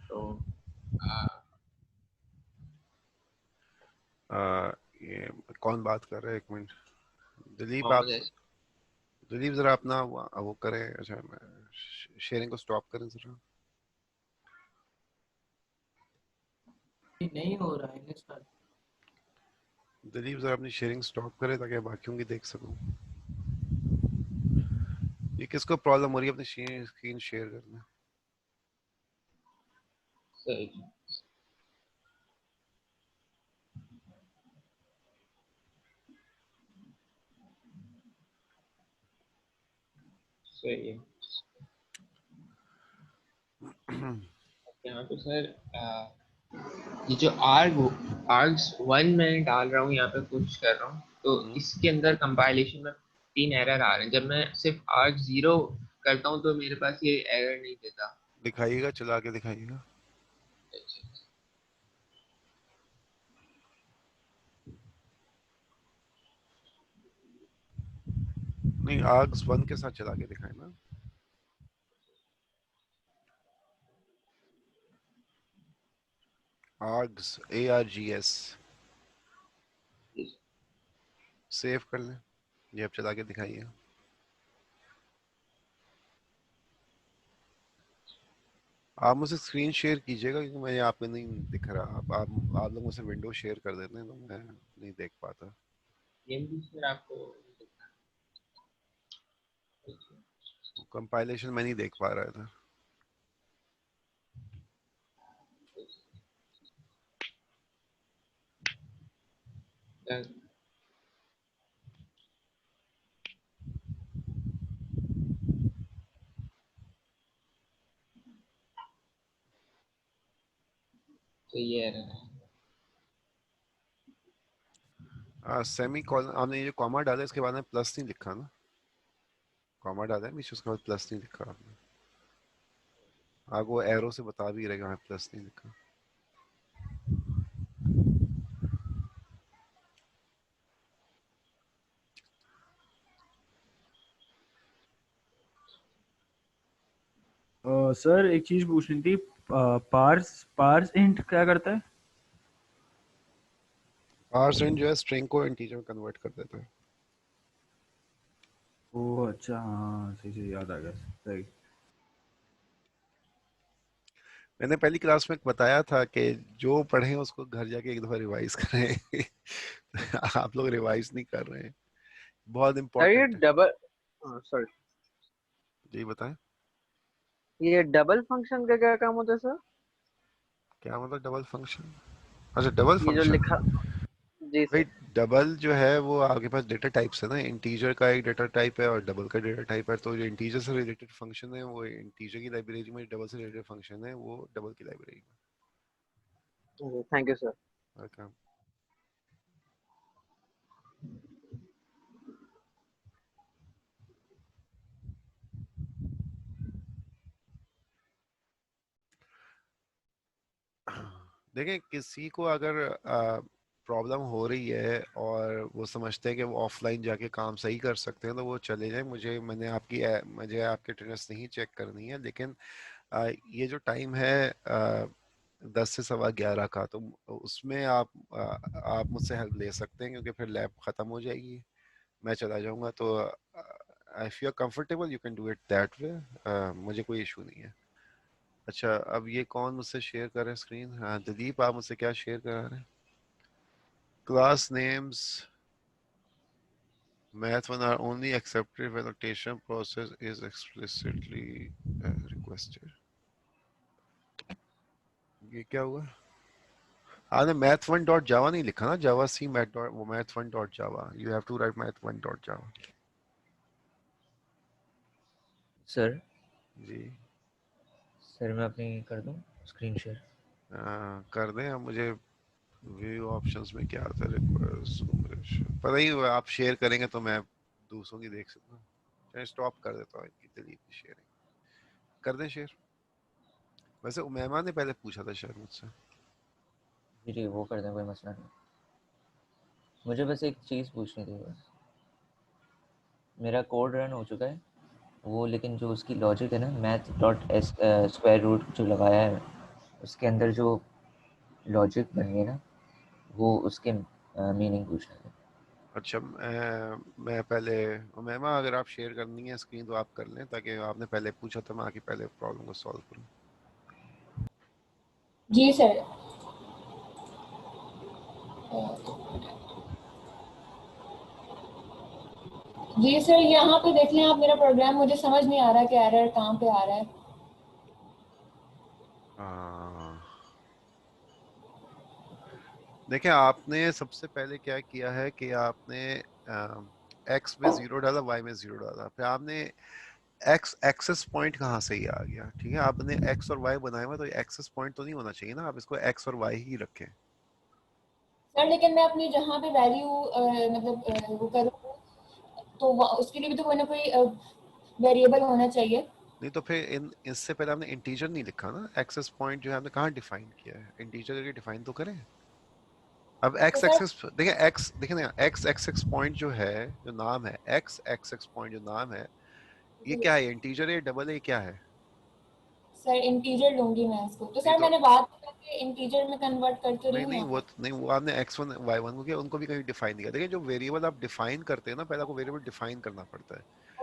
तो ये कौन बात कर रहा है? एक मिनट दिलीप, आप मोहम्मद ऐसे दिलीप जरा अपना वो करें। अच्छा शेयरिंग को स्टॉप करें जरा। नहीं हो रहा है सर। दिलीप जरा अपनी शेयरिंग स्टॉप करें ताकि बाकियों की देख सकूं। ये किसको प्रॉब्लम हो रही है अपनी स्क्रीन शेयर करने? सही सही है। यहाँ पे सर ये जो आर्ग्स 1 मैं डाल रहा हूँ, यहाँ पे कुछ कर रहा हूँ, तो इसके अंदर कंपाइलेशन में 3 एरर आ रहे हैं। जब मैं सिर्फ आर्ग 0 करता हूँ तो मेरे पास ये एरर नहीं देता। दिखाइएगा, चला के दिखाइएगा। नहीं, आर्ग्स 1 के साथ चला के दिखाए ना। आर्ग्स ARGS सेव कर लें। ये अब चला के दिखाइए। आप मुझे स्क्रीन शेयर कीजिएगा क्योंकि मैं यहाँ पे नहीं दिख रहा। आप लोग मुझसे विंडो शेयर कर देते हैं तो मैं नहीं देख पाता। ये भी सर आपको कंपाइलेशन मैं नहीं देख पा रहा था। तो ये error है। सेमी कॉलन आपने ये जो कॉमा डाला है इसके बाद में प्लस नहीं लिखा ना? कॉमा डाला है बीच में, उसके बाद प्लस नहीं लिखा आपने। आपको वो एरो से बता भी रहेगा वहाँ प्लस नहीं लिखा। सर एक चीज पूछनी थी, पार्स पार्स इंट क्या करता है? पार्सेंट जो है स्ट्रिंग को इंटीजर में कन्वर्ट कर देता है। ओह अच्छा, हाँ सही सही याद आ गया, सही। मैंने पहली क्लास में बताया था कि जो पढ़े उसको घर जाके एक दफा रिवाइज करें। आप लोग रिवाइज नहीं कर रहे हैं, बहुत सर ये इम्पोर्टेंट है। डबल, सॉरी, जी बताएं ये डबल फंक्शन का क्या काम होता है सर? क्या मतलब डबल फंक्शन? अच्छा डबल ये जो फंक्शन, लिखा, जी भाई सर। डबल जो है वो आपके पास डेटा टाइप्स है ना, इंटीजर का एक डेटा टाइप है और डबल का डेटा टाइप है। तो जो इंटीजर से रिलेटेड फंक्शन है वो इंटीजर की लाइब्रेरी में, डबल से रिलेटेड फंक्शन है वो डबल की लाइब्रेरी थैंक यू सर। में। वेलकम। देखें किसी को अगर प्रॉब्लम हो रही है और वो समझते हैं कि वो ऑफलाइन जाके काम सही कर सकते हैं तो वो चले जाएं। मुझे आपके अटेंडेंस नहीं चेक करनी है, लेकिन ये जो टाइम है 10 से 11:15 का, तो उसमें आप मुझसे हेल्प ले सकते हैं क्योंकि फिर लैब ख़त्म हो जाएगी, मैं चला जाऊंगा। तो if you are comfortable you can do it that way, मुझे कोई इशू नहीं है। अच्छा अब ये कौन मुझसे शेयर कर रहे हैं स्क्रीन? हाँ दिलीप, आप मुझसे क्या शेयर करा रहे हैं? Class names math one are only accepted when notation process is explicitly requested। ये क्या हुआ? आपने मैथ वन डॉट जावा नहीं लिखा ना, Java C math one dot Java, you have to write math one dot Java. Sir जी सर मैं अपनी कर दूं स्क्रीन शेयर? कर दें। अब मुझे व्यू ऑप्शंस में क्या आता है, रिक्वेस्ट पता ही हुआ, आप शेयर करेंगे तो मैं दूसरों की देख सकता हूँ। चलिए स्टॉप कर देता हूँ इनकी डिलीट की शेयरिंग। कर दें शेयर? वैसे उमैमा ने पहले पूछा था शायद मुझसे। जी वो कर दें, कोई मसला नहीं। मुझे बस एक चीज़ पूछनी थी बस। मेरा कोड रन हो चुका है वो, लेकिन जो उसकी लॉजिक है ना, math dot s square root जो लगाया है उसके अंदर जो लॉजिक बन गई ना, वो उसके मीनिंग पूछना है। अच्छा मैं पहले उमैमा अगर आप शेयर करनी है स्क्रीन तो आप कर लें, ताकि आपने पहले पूछा था मैं आके पहले प्रॉब्लम को सॉल्व करूँ। जी सर। जी सर, यहाँ पे देख लें आप मेरा प्रोग्राम, मुझे समझ नहीं आ रहा कि एरर कहाँ पे आ रहा है। देखिए आपने सबसे पहले क्या किया है कि आपने एक्स में 0 डाला, वाई में 0 डाला, फिर आपने एक्स एक्सेस पॉइंट कहाँ से ही आ गया? ठीक है, आपने एक्स और वाई बनाया हुआ तो एक्सेस पॉइंट तो नहीं होना चाहिए ना, आप इसको एक्स और वाई ही रखें। सर लेकिन मैं अपनी जहाँ पे वैल्यू वो करूँ तो उसके लिए भी तो कोई ना कोई वेरिएबल होना चाहिए। नहीं तो फिर इससे पहले आपने इंटीजर नहीं लिखा ना, एक्सेस पॉइंट जो है आपने कहाँ डिफाइन किया है? इंटीजर करके डिफाइन तो करें। अब तो एक्स सर एक्सेस देखिए, एक्स देखें ना, एक्स एक्सेस पॉइंट जो है, जो नाम है एक्स एक्सेस पॉइंट जो नाम है, ये क्या है? इंटीजर है, डबल है, क्या है? सर इंटीजर लूंगी मैं इसको, तो नहीं सर तो मैंने बात करके इंटीजर में कन्वर्ट कर तो रही नहीं हूँ नहीं यहाँ वो पे। नहीं, वो आपने x1 y1 को किया, उनको भी कहीं डिफाइन नहीं किया। देखिए जो वेरिएबल आप डिफाइन करते हैं ना, पहले आपको वेरिएबल डिफाइन करना पड़ता है।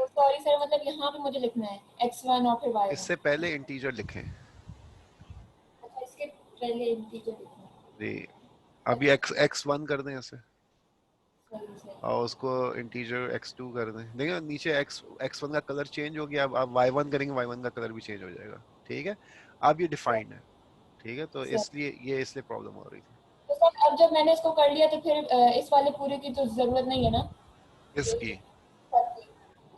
सॉरी सर, मतलब यहाँ पे मुझे लिखना है x1 और फिर y1। इससे पहले इंटीजर लिखें। पहले इंटीजर लिखना जी अभी x1 कर दें ऐसे सही सही और उसको इंटीजर x2 कर दें। देखिए नीचे x1 का कलर चेंज हो गया, अब आप y1 करेंगे y1 का कलर भी चेंज हो जाएगा। ठीक है, अब ये डिफाइंड है। ठीक है, तो सही। इसलिए ये इसलिए प्रॉब्लम हो रही थी। तो सर अब जब मैंने इसको कर लिया तो फिर इस वाले पूरे की तो जरूरत नहीं है ना? इसकी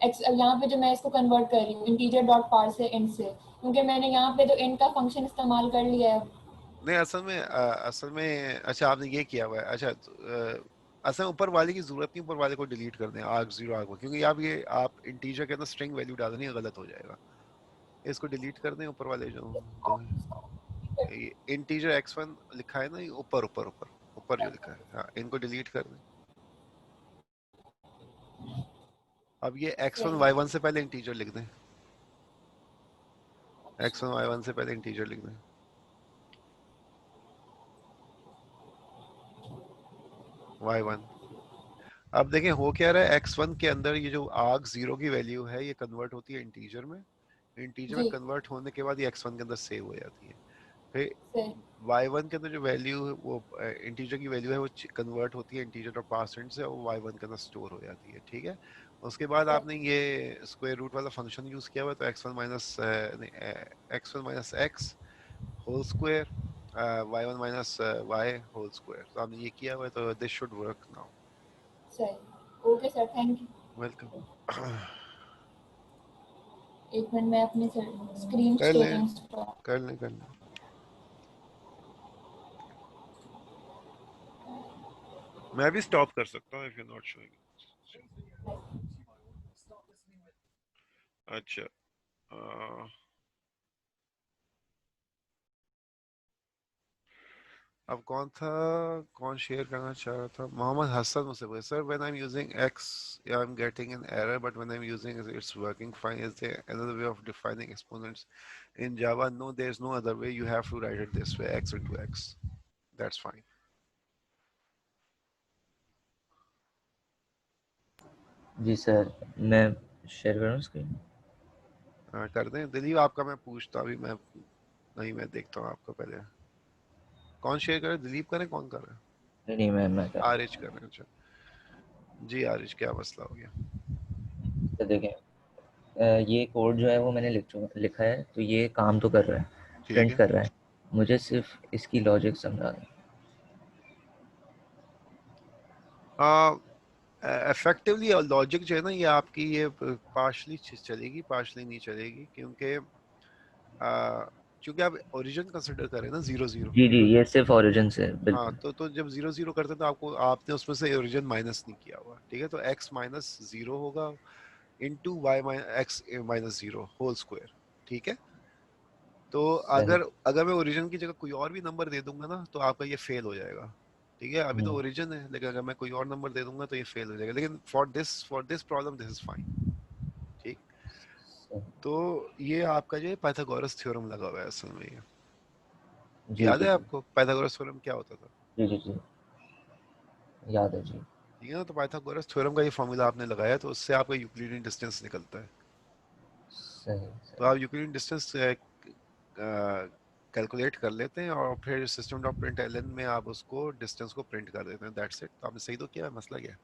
यहाँ पे जो मैं इसको कन्वर्ट कर रही हूँ इंटीजर डॉट पार से इंट से, क्योंकि मैंने यहाँ पे तो इंट का फंक्शन इस्तेमाल कर लिया है। नहीं असल में अच्छा आपने ये किया हुआ है। अच्छा असल में ऊपर वाले की जरूरत नहीं, ऊपर वाले को डिलीट कर दें arg0 arg1, क्योंकि आप ये आप इंटीजर के अंदर स्ट्रिंग वैल्यू डाल देंगे गलत हो जाएगा। इसको डिलीट कर दें ऊपर वाले जो दो इंटीजर x1 लिखा है ना, ये ऊपर ऊपर ऊपर ऊपर जो लिखा है, हाँ इनको डिलीट कर दें। अब ये x1 y1 से पहले इंटीजर लिख दें, x1 y1 से पहले इंटीजर लिख दें। y1 अब देखें हो क्या रहा है, x1 के अंदर ये जो arg0 की वैल्यू है ये कन्वर्ट होती है इंटीजर में, इंटीजर में जी कन्वर्ट होने के बाद ये x1 के अंदर सेव हो जाती है। फिर सही y1 के अंदर जो वैल्यू है वो इंटीजर की वैल्यू है वो कन्वर्ट होती है इंटीजर और पासवर्ड से और y1 के अंदर स्टोर हो जाती है। ठीक है, उसके बाद आपने ये स्क्वायर रूट वाला फंक्शन यूज किया हुआ, तो x1 minus x whole square y1 minus y whole square, तो आपने ये किया हुआ है, तो दिस शुड वर्क नाउ। सही। Okay sir, thank you. Welcome. एक मिनट मैं अपनी स्क्रीन कर लें शेयरिंग स्टॉप। कर लें कर लें। मैं भी स्टॉप कर सकता हूँ इफ यू नॉट शोइंग। अच्छा अब कौन था, कौन शेयर करना चाह रहा था? मोहम्मद हसन मुझसे बोले, sir when I am using x I am getting an error but when I am using it's working fine, is there another way of defining exponents in Java? No, there is no other way, you have to write it this way, x into x, that's fine. जी सर, मैं शेयर करूँ स्क्रीन? कर दें दिलीप, आपका मैं पूछता अभी, मैं नहीं मैं देखता हूँ आपका पहले कौन शेयर करे, दिलीप करें कौन कर रहा है? नहीं मैं कर आरिज कर रहे हैं। अच्छा जी आरिज, क्या मसला हो गया? तो देखें, ये कोड जो है वो मैंने लिखा है, तो ये काम तो कर रहा है, ठीक प्रिंट है, कर रहा है, मुझे सिर्फ इसकी लॉजिक समझा दें। इफेक्टिवली लॉजिक जो है ना ये आपकी ये पार्शली चलेगी, पार्शली नहीं चलेगी, क्योंकि क्योंकि आप ओरिजिन कंसिडर करें ना 0 0। जी ये सिर्फ ओरिजिन से हाँ बिल्कुल। तो जब 0 0 करते तो आपको आपने उसमें से ओरिजिन माइनस नहीं किया हुआ। ठीक है, तो x माइनस 0 होगा into y x minus 0 whole square. ठीक है, तो सही। अगर मैं ओरिजिन की जगह कोई और भी नंबर दे दूंगा ना तो आपका ये फेल हो जाएगा। ठीक है, अभी तो ओरिजिन है, लेकिन अगर मैं कोई और नंबर दे दूंगा तो ये फेल हो जाएगा, लेकिन for this problem this is fine. ठीक, तो ये आपका जो है पाइथागोरस थ्योरम लगा हुआ है असल में। ये जी याद जी है जी आपको पाइथागोरस थ्योरम क्या होता था? जी याद है जी। ठीक है ना, तो पाइथागोरस थ्योरम का ये फॉर्मूला आपने लगाया तो उससे आपका यूक्लिडियन डिस्टेंस निकलता है। सही तो आप यूक्लिडियन डिस्टेंस कैलकुलेट कर लेते हैं और फिर सिस्टम डॉट प्रिंटलन में आप उसको डिस्टेंस को प्रिंट कर देते हैं, दैट्स इट। तो आपने सही तो किया है, मसला क्या है?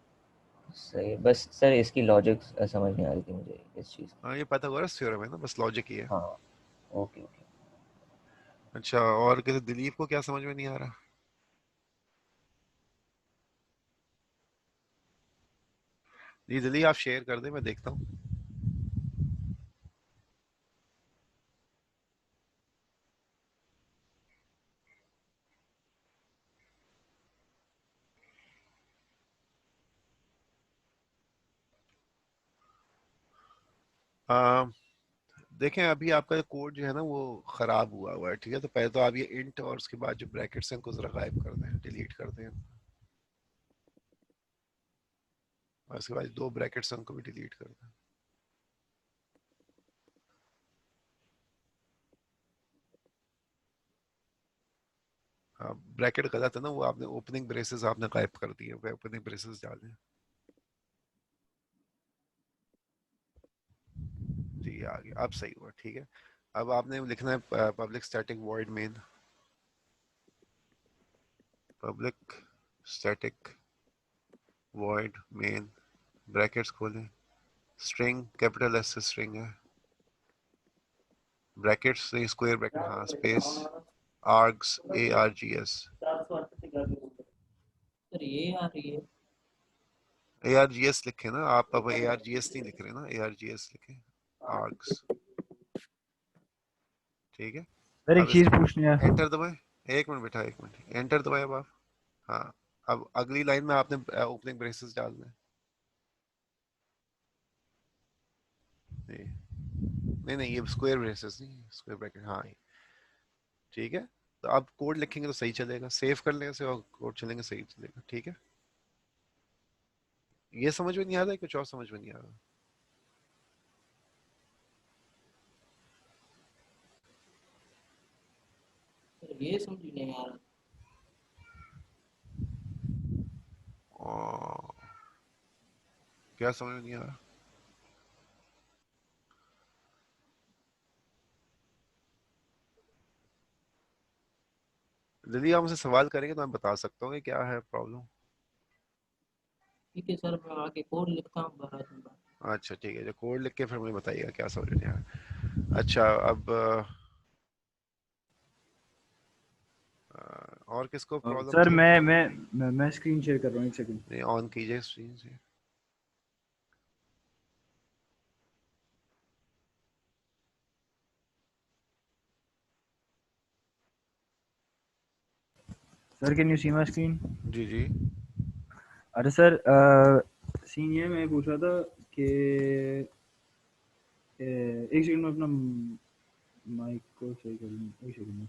सही, बस सर इसकी लॉजिक समझ नहीं आ रही थी मुझे इस चीज़ की। हाँ ये पाइथागोरस थ्योरम है ना, बस लॉजिक ही है। हाँ ओके ओके। अच्छा, और किसी दिलीप को क्या समझ में नहीं आ रहा? जी दिलीप आप शेयर कर दें, मैं देखता हूँ। देखें अभी आपका कोड जो है ना वो खराब हुआ है। ठीक है, तो पहले तो आप ये इंट और उसके बाद जो ब्रैकेट्स हैं उनको जरा गायब कर दें, डिलीट कर दें, और उसके बाद दो ब्रैकेट्स हैं उनको भी डिलीट कर दें। हाँ ब्रैकेट गलत है ना, वो आपने ओपनिंग ब्रेसेस आपने गायब कर दिए, ओपनिंग ब्रेसेस डालें। जी आ गया, अब सही हुआ। ठीक है, अब आपने लिखना है public static void main. Public static void main brackets खोलें, स्ट्रिंग कैपिटल एस से स्ट्रिंग है, ब्रैकेट्स से स्क्वायर ब्रैकेट, हाँ स्पेस args args सर ये आ रही है args लिखे ना आप, अब args नहीं लिख रहे ना, args लिखे args, ठीक है। सर एक अब चीज इसको पूछनी है। एंटर दबाएं, एक मिनट बेटा, एक मिनट, एंटर दबाएं अब आप। हाँ, अब अगली लाइन में आपने ओपनिंग ब्रेसेस डालना है। नहीं नहीं, ये स्क्वायर ब्रेसेस नहीं, स्क्वायर ब्रैकेट, हाँ ठीक है। तो अब कोड लिखेंगे तो सही चलेगा, सेव कर लेंगे से और कोड चलेंगे सही चलेगा, ठीक है। ये समझ में नहीं आ रहा है, कुछ और समझ में नहीं आ रहा? सर ये समझ नहीं आ रहा क्या समझ में नहीं आ रहा? यदि आप मुझसे सवाल करेंगे तो मैं बता सकता हूँ कि क्या है प्रॉब्लम। ठीक है सर मैं आगे कोड लिखता हूँ बता दूंगा अच्छा ठीक है, जो कोड लिख के फिर मुझे बताइएगा क्या समझ में नहीं आ रहा। अच्छा अब और किसको प्रॉब्लम सर थी? मैं स्क्रीन शेयर कर रहा हूँ, एक सेकंड। नहीं, ऑन कीजिए स्क्रीन से। Sir can you see my screen? जी जी। अरे सर सीन ये मैं पूछ रहा था कि एक सेकंड में अपना माइक को सही कर लूँ, एक सेकंड में।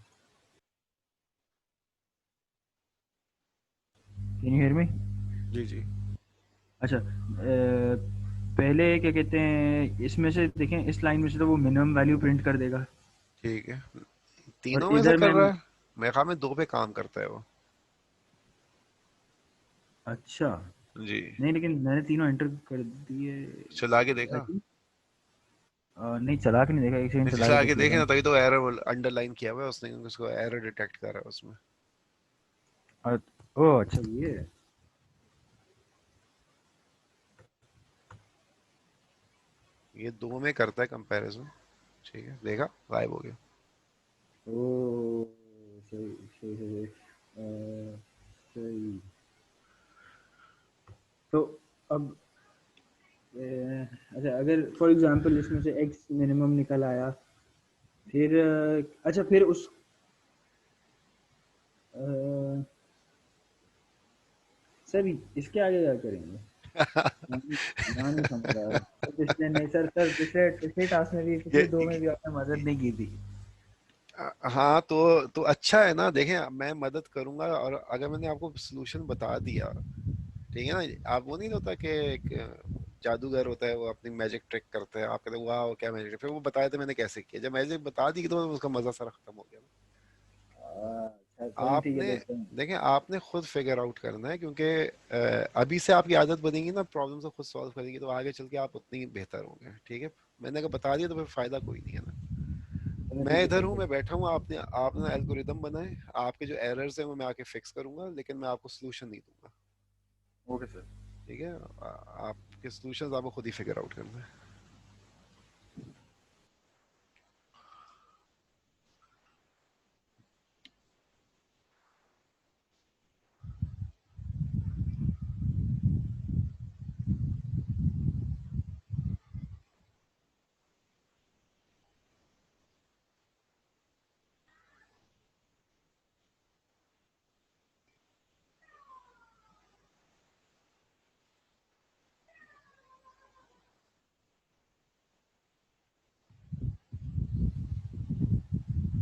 Can you hear me? जी जी। अच्छा पहले क्या कहते हैं, इसमें से देखें, इस लाइन में से तो वो मिनिमम वैल्यू प्रिंट कर देगा, ठीक है, और तीनों में से इधर कर मैं। रहा है। मेरे ख्याल में दो पे काम करता है वो। अच्छा जी, नहीं, लेकिन मैंने तीनों एंटर कर दिए। चला के I देखा? think, नहीं चला के नहीं देखा, एक सेकंड नहीं, चला के चला के देख लेता देखे ना, हूँ। तभी तो एरर अंडरलाइन किया हुआ है उसने, उसको एरर डिटेक्ट कर रहा है उसमें। ओह अच्छा ये है। ये दो में करता है कंपैरिजन, ठीक है, देखा, गायब हो गया। ओह सही सही सही सही। तो अब अच्छा, अगर फॉर एग्जांपल इसमें से x मिनिमम निकल आया, फिर अच्छा फिर उस अ, सर इसके आगे क्या करेंगे? यहाँ नहीं समझ रहा। तो पिछले नहीं सर, पिछले पिछले टास्क में भी, पिछले दो में ये भी आपने मदद नहीं की थी। हाँ, तो अच्छा है ना, देखें मैं मदद करूंगा, और अगर मैंने आपको सोल्यूशन बता दिया, ठीक है ना, आप वो नहीं होता कि एक जादूगर होता है, वो अपनी मैजिक ट्रिक करता है, आप कहते हैं वाह क्या मैजिक, फिर वो बताया था मैंने कैसे किया, जब मैजिक बता दी तो उसका मजा सारा खत्म हो गया ना। अच्छा चलो ठीक है, आपने देखते हैं। देखें, आपने खुद फिगर आउट करना है, क्योंकि अभी से आपकी आदत बनेगी ना, प्रॉब्लम को खुद सॉल्व करेंगे, तो आगे चल के आप उतनी बेहतर होंगे, ठीक है। मैंने अगर बता दिया तो फिर फायदा कोई नहीं है ना। चलो मैं ठीक है इधर सर, हूँ, फिर मैं बैठा हूँ, आपने आपने एल्गोरिदम बनाए, आपके जो एरर्स हैं वो मैं आके फिक्स करूंगा, लेकिन मैं आपको सोल्यूशन नहीं दूंगा, ओके सर। ठीक है। आपके सोल्यूशंस आपको खुद ही फिगर आउट करना है।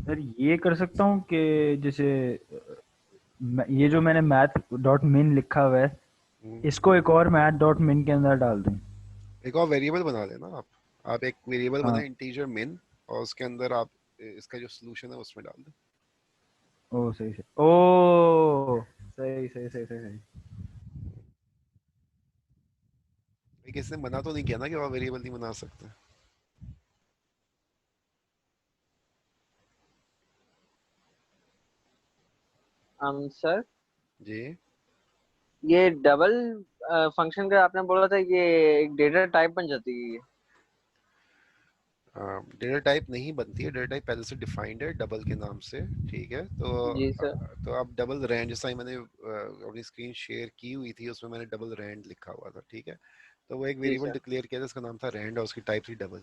सर ये कर सकता हूँ कि जैसे ये जो मैंने मैथ डॉट मिन लिखा हुआ है, इसको एक और मैथ डॉट मिन के अंदर डाल दूँ? एक और वेरिएबल बना लेना आप एक वेरिएबल हाँ। बनाए इंटीजर मिन, और उसके अंदर आप इसका जो सोल्यूशन है उसमें डाल दें। ओ सही सही, ओ सही सही सही सही सही। लेकिन इसने मना तो नहीं किया ना कि और वेरिएबल नहीं बना सकते। सर जी ये डबल फंक्शन का आपने बोला था, ये एक डेटा टाइप बन जाती है ये। डेटा टाइप नहीं बनती है, डेटा टाइप पहले से डिफाइंड है डबल के नाम से, ठीक है। जी सर। तो आप डबल रैंड, जैसा ही मैंने अपनी स्क्रीन शेयर की हुई थी उसमें मैंने डबल रैंड लिखा हुआ था, ठीक है। तो वो एक जी वेरिएबल सर। डिक्लेयर किया था, उसका नाम था रैंड और उसकी टाइप थी डबल।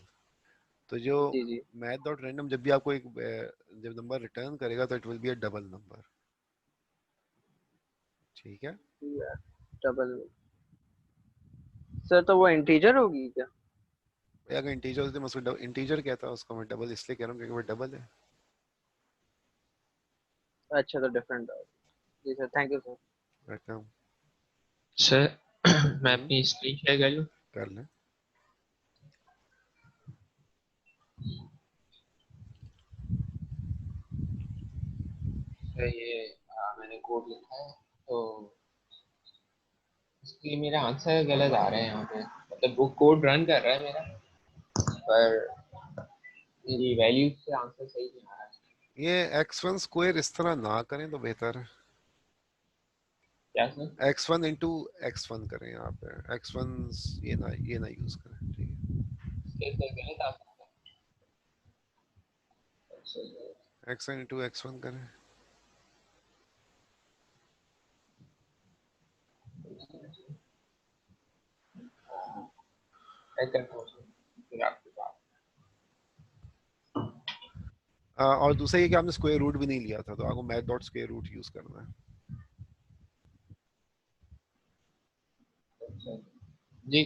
तो जो जी जी। मैथ डॉट रैंडम जब भी आपको एक जब नंबर रिटर्न करेगा तो it will be a double number, ठीक है। डबल। सर तो वो इंटीजर होगी क्या? अगर इंटीजर होती तो मैं उसको इंटीजर कहता हूँ, उसको मैं डबल इसलिए कह रहा हूँ क्योंकि वो डबल है। अच्छा, तो डिफरेंट है। जी sir, thank you sir. Welcome. Sir मैं अपनी स्क्रीन शेयर कर लूँ? कर लें। सर ये मैंने कोड लिखा है, तो इसके मेरा आंसर गलत आ रहा है यहाँ पे, मतलब वो कोड रन कर रहा है मेरा, पर मेरी वैल्यू से आंसर सही नहीं आ रहा है। ये x1 स्क्वायर इस तरह ना करें तो बेहतर है। क्या सर? x1 इंटू x1 करें यहाँ पे, x1 ये ना यूज करें, ठीक है। इसके अंदर गलत आ सकता है। x1 इंटू x1 करें। मैं करता हूँ सर, फिर आपके पास। और दूसरा ये कि आपने स्क्वायर रूट भी नहीं लिया था, तो आपको math dot square root use करना है। अच्छा जी।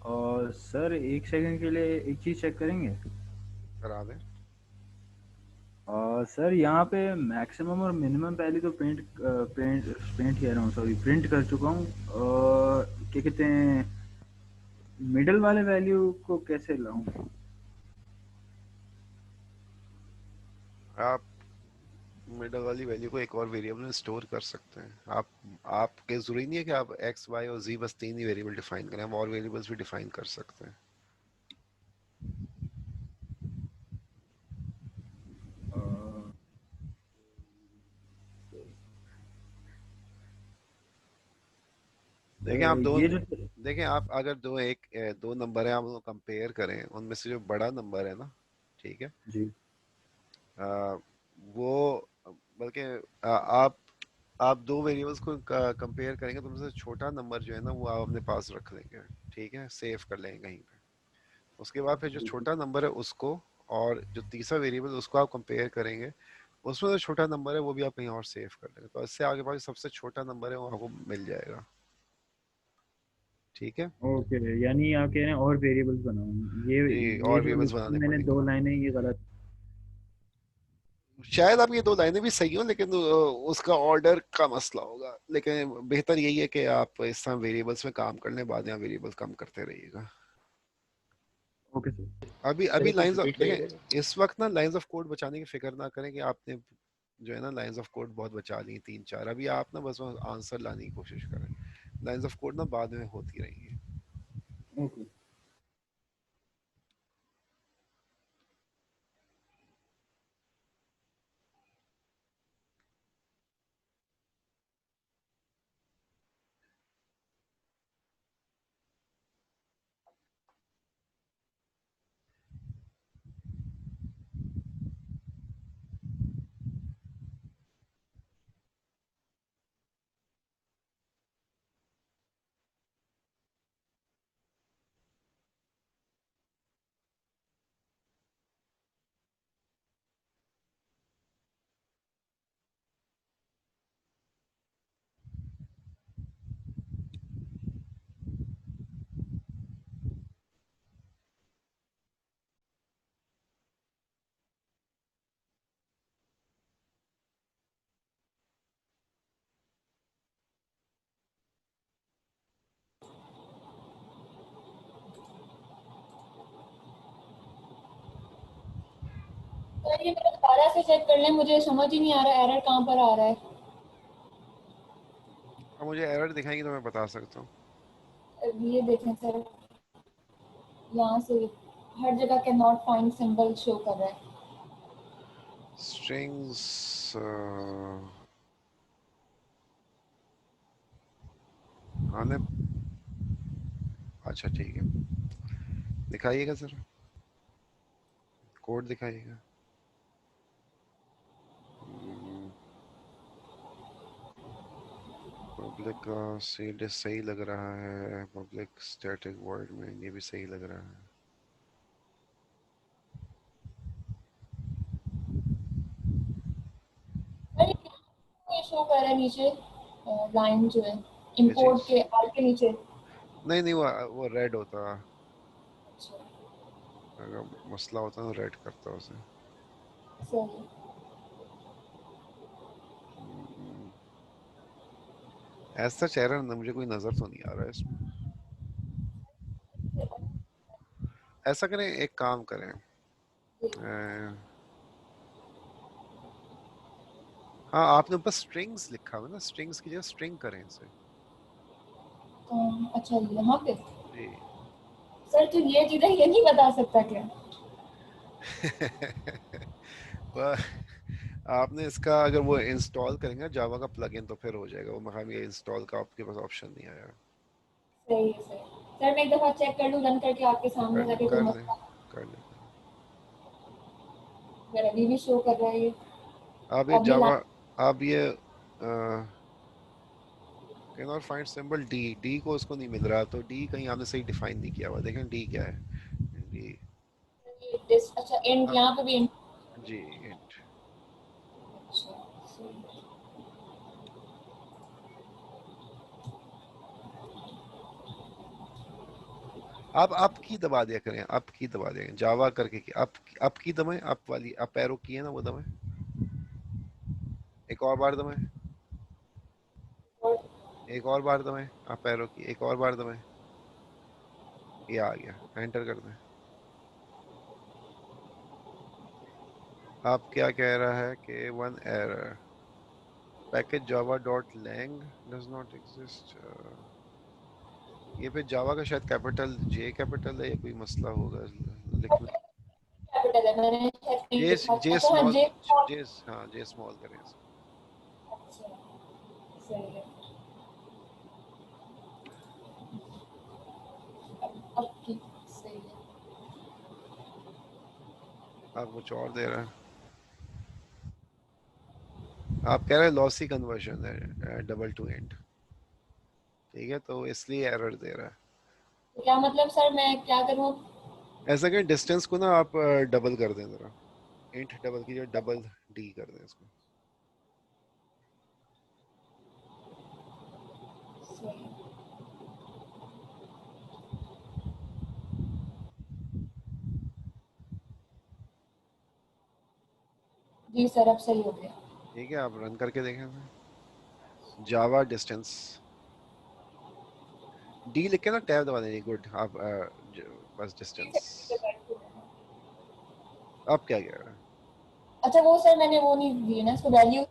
और सर एक सेकंड के लिए एक चीज़ चेक करेंगे। करा दें। सर यहाँ पे मैक्सिमम और मिनिमम वैल्यू तो प्रिंट कह रहा हूँ, सॉरी प्रिंट कर चुका हूँ। और क्या कहते हैं, मिडल वाले वैल्यू को कैसे लाऊं? आप मिडल वाली वैल्यू को एक और वेरिएबल में स्टोर कर सकते हैं। आपके जरूरी नहीं है कि आप x y और z बस तीन ही वेरिएबल डिफाइन करें, हम और वेरिएबल्स भी डिफाइन कर सकते हैं। देखें आप दो ये जो देखें आप अगर दो नंबर है, आप उनको कंपेयर करें, उनमें से जो बड़ा नंबर है ना, ठीक है, जी आ, वो बल्कि आप दो वेरिएबल्स को कंपेयर करेंगे तो उनमें से छोटा नंबर जो है ना वो आप अपने पास रख लेंगे, ठीक है, सेव कर लेंगे कहीं पे। उसके बाद फिर जो जी छोटा नंबर है उसको, और जो तीसरा वेरिएबल उसको आप कंपेयर करेंगे, उसमें जो छोटा नंबर है वो भी आप कहीं और सेव कर लेंगे, तो इससे आगे पास सबसे छोटा नंबर है वो आपको मिल जाएगा, ठीक है। ओके, यानी आप कह रहे हैं और वेरिएबल्स बनाऊं? जी, ये और जो वेरिएबल्स लिखी बनाने मैंने पड़ेंगे। दो लाइनें, ये गलत? शायद आप ये दो लाइनें भी सही हो, लेकिन उसका ऑर्डर का मसला होगा, लेकिन बेहतर यही है कि आप इस तरह वेरिएबल्स में काम करने बाद यहाँ वेरिएबल्स कम करते रहिएगा। Okay sir. अभी सर अभी एक बार लाइंस ऑफ रिपीट करिएगा। देखें, इस वक्त ना लाइंस ऑफ कोड बचाने की फिक्र ना करें कि आपने जो है ना लाइंस ऑफ कोड बहुत बचा ली तीन चार, अभी आप ना बस आंसर लाने की कोशिश करें। लाइंस ऑफ कोड ना बाद में होती रहेंगी। ओके। सर ये मेरा दोबारा से चेक कर लें, मुझे समझ ही नहीं आ रहा एरर कहाँ पर आ रहा है। अब मुझे एरर दिखाएंगे तो मैं बता सकता हूँ। ये देखें सर, यहाँ से हर जगह can not find symbol show कर रहा है। स्ट्रिंग्स आने, अच्छा ठीक है, दिखाइएगा सर, कोड दिखाइएगा। पब्लिक का सीड सही लग रहा है, पब्लिक स्टैटिक वर्ड में ये भी सही लग रहा है। ये शो कर रहा है नीचे लाइन जो है ये इंपोर्ट चीज के आर के नीचे। नहीं नहीं, वो रेड होता, अच्छा, अगर मसला होता तो रेड करता उसे। सही। ऐसा चेहरा ना मुझे कोई नजर तो नहीं आ रहा है इसमें। ऐसा करें, एक काम करें, हाँ आपने ऊपर स्ट्रिंग्स लिखा हुआ ना, स्ट्रिंग्स की जगह स्ट्रिंग करें इसे। अच्छा यहाँ पे जी सर, तो ये चीजें ये नहीं बता सकता क्या? वह आपने इसका अगर वो इंस्टॉल करेंगे जावा का प्लगइन तो फिर हो जाएगा वो, मगर ये इंस्टॉल का आपके पास ऑप्शन नहीं आया। सही है सर। सर मैं एक दफा चेक कर लूँ रन करके आपके सामने जाके, कोई कर ले मसला कर ले। अगर अभी भी शो कर रहा है ये आप ये अभी जावा, आप ये can not find symbol D, D को उसको नहीं मिल रहा, तो डी कहीं आपने सही डिफाइन नहीं किया हुआ। देखें डी क्या है, डी अच्छा एंड यहाँ पे भी end। जी इंट। अच्छा सही। आप की दबा दिया करें, आप की दबा दिया करें, जावा करके की आप की दबाएं, आप वाली आप पैरों की है ना वो दबाएं, एक और बार दबाएं, एक और बार दबाएं, आप पैरों की एक और बार दबाएं, ये आ गया, एंटर कर दें। आप क्या कह रहा है कि one error, package Java dot lang does not exist. ये पे जावा का शायद कैपिटल जे कैपिटल है या कोई मसला होगा लिखना। कैपिटल है, मैंने शायद नहीं जे लिखा। जे अच्छा हाँ स्मॉल, जे। जे हाँ जे स्मॉल करें इसको। अच्छा सही है। अब ठीक सही है। आप कुछ और दे रहा है, आप कह रहे हैं लॉसी कन्वर्जन है डबल टू एंड, ठीक है, तो इसलिए एरर दे रहा है। तो क्या मतलब सर, मैं क्या करूँ? ऐसा करें डिस्टेंस को ना आप डबल कर दें जरा, इंट डबल की जगह डबल डी कर दें इसको। सही। जी सर अब सही हो गया। ठीक है, आप रन करके देखें। जावा डिस्टेंस डी लिख के ना टैब दबा दें, गुड। आप बस डिस्टेंस। अब क्या कह रहा है? अच्छा वो सर मैंने वो नहीं दिए ना इसको वैल्यू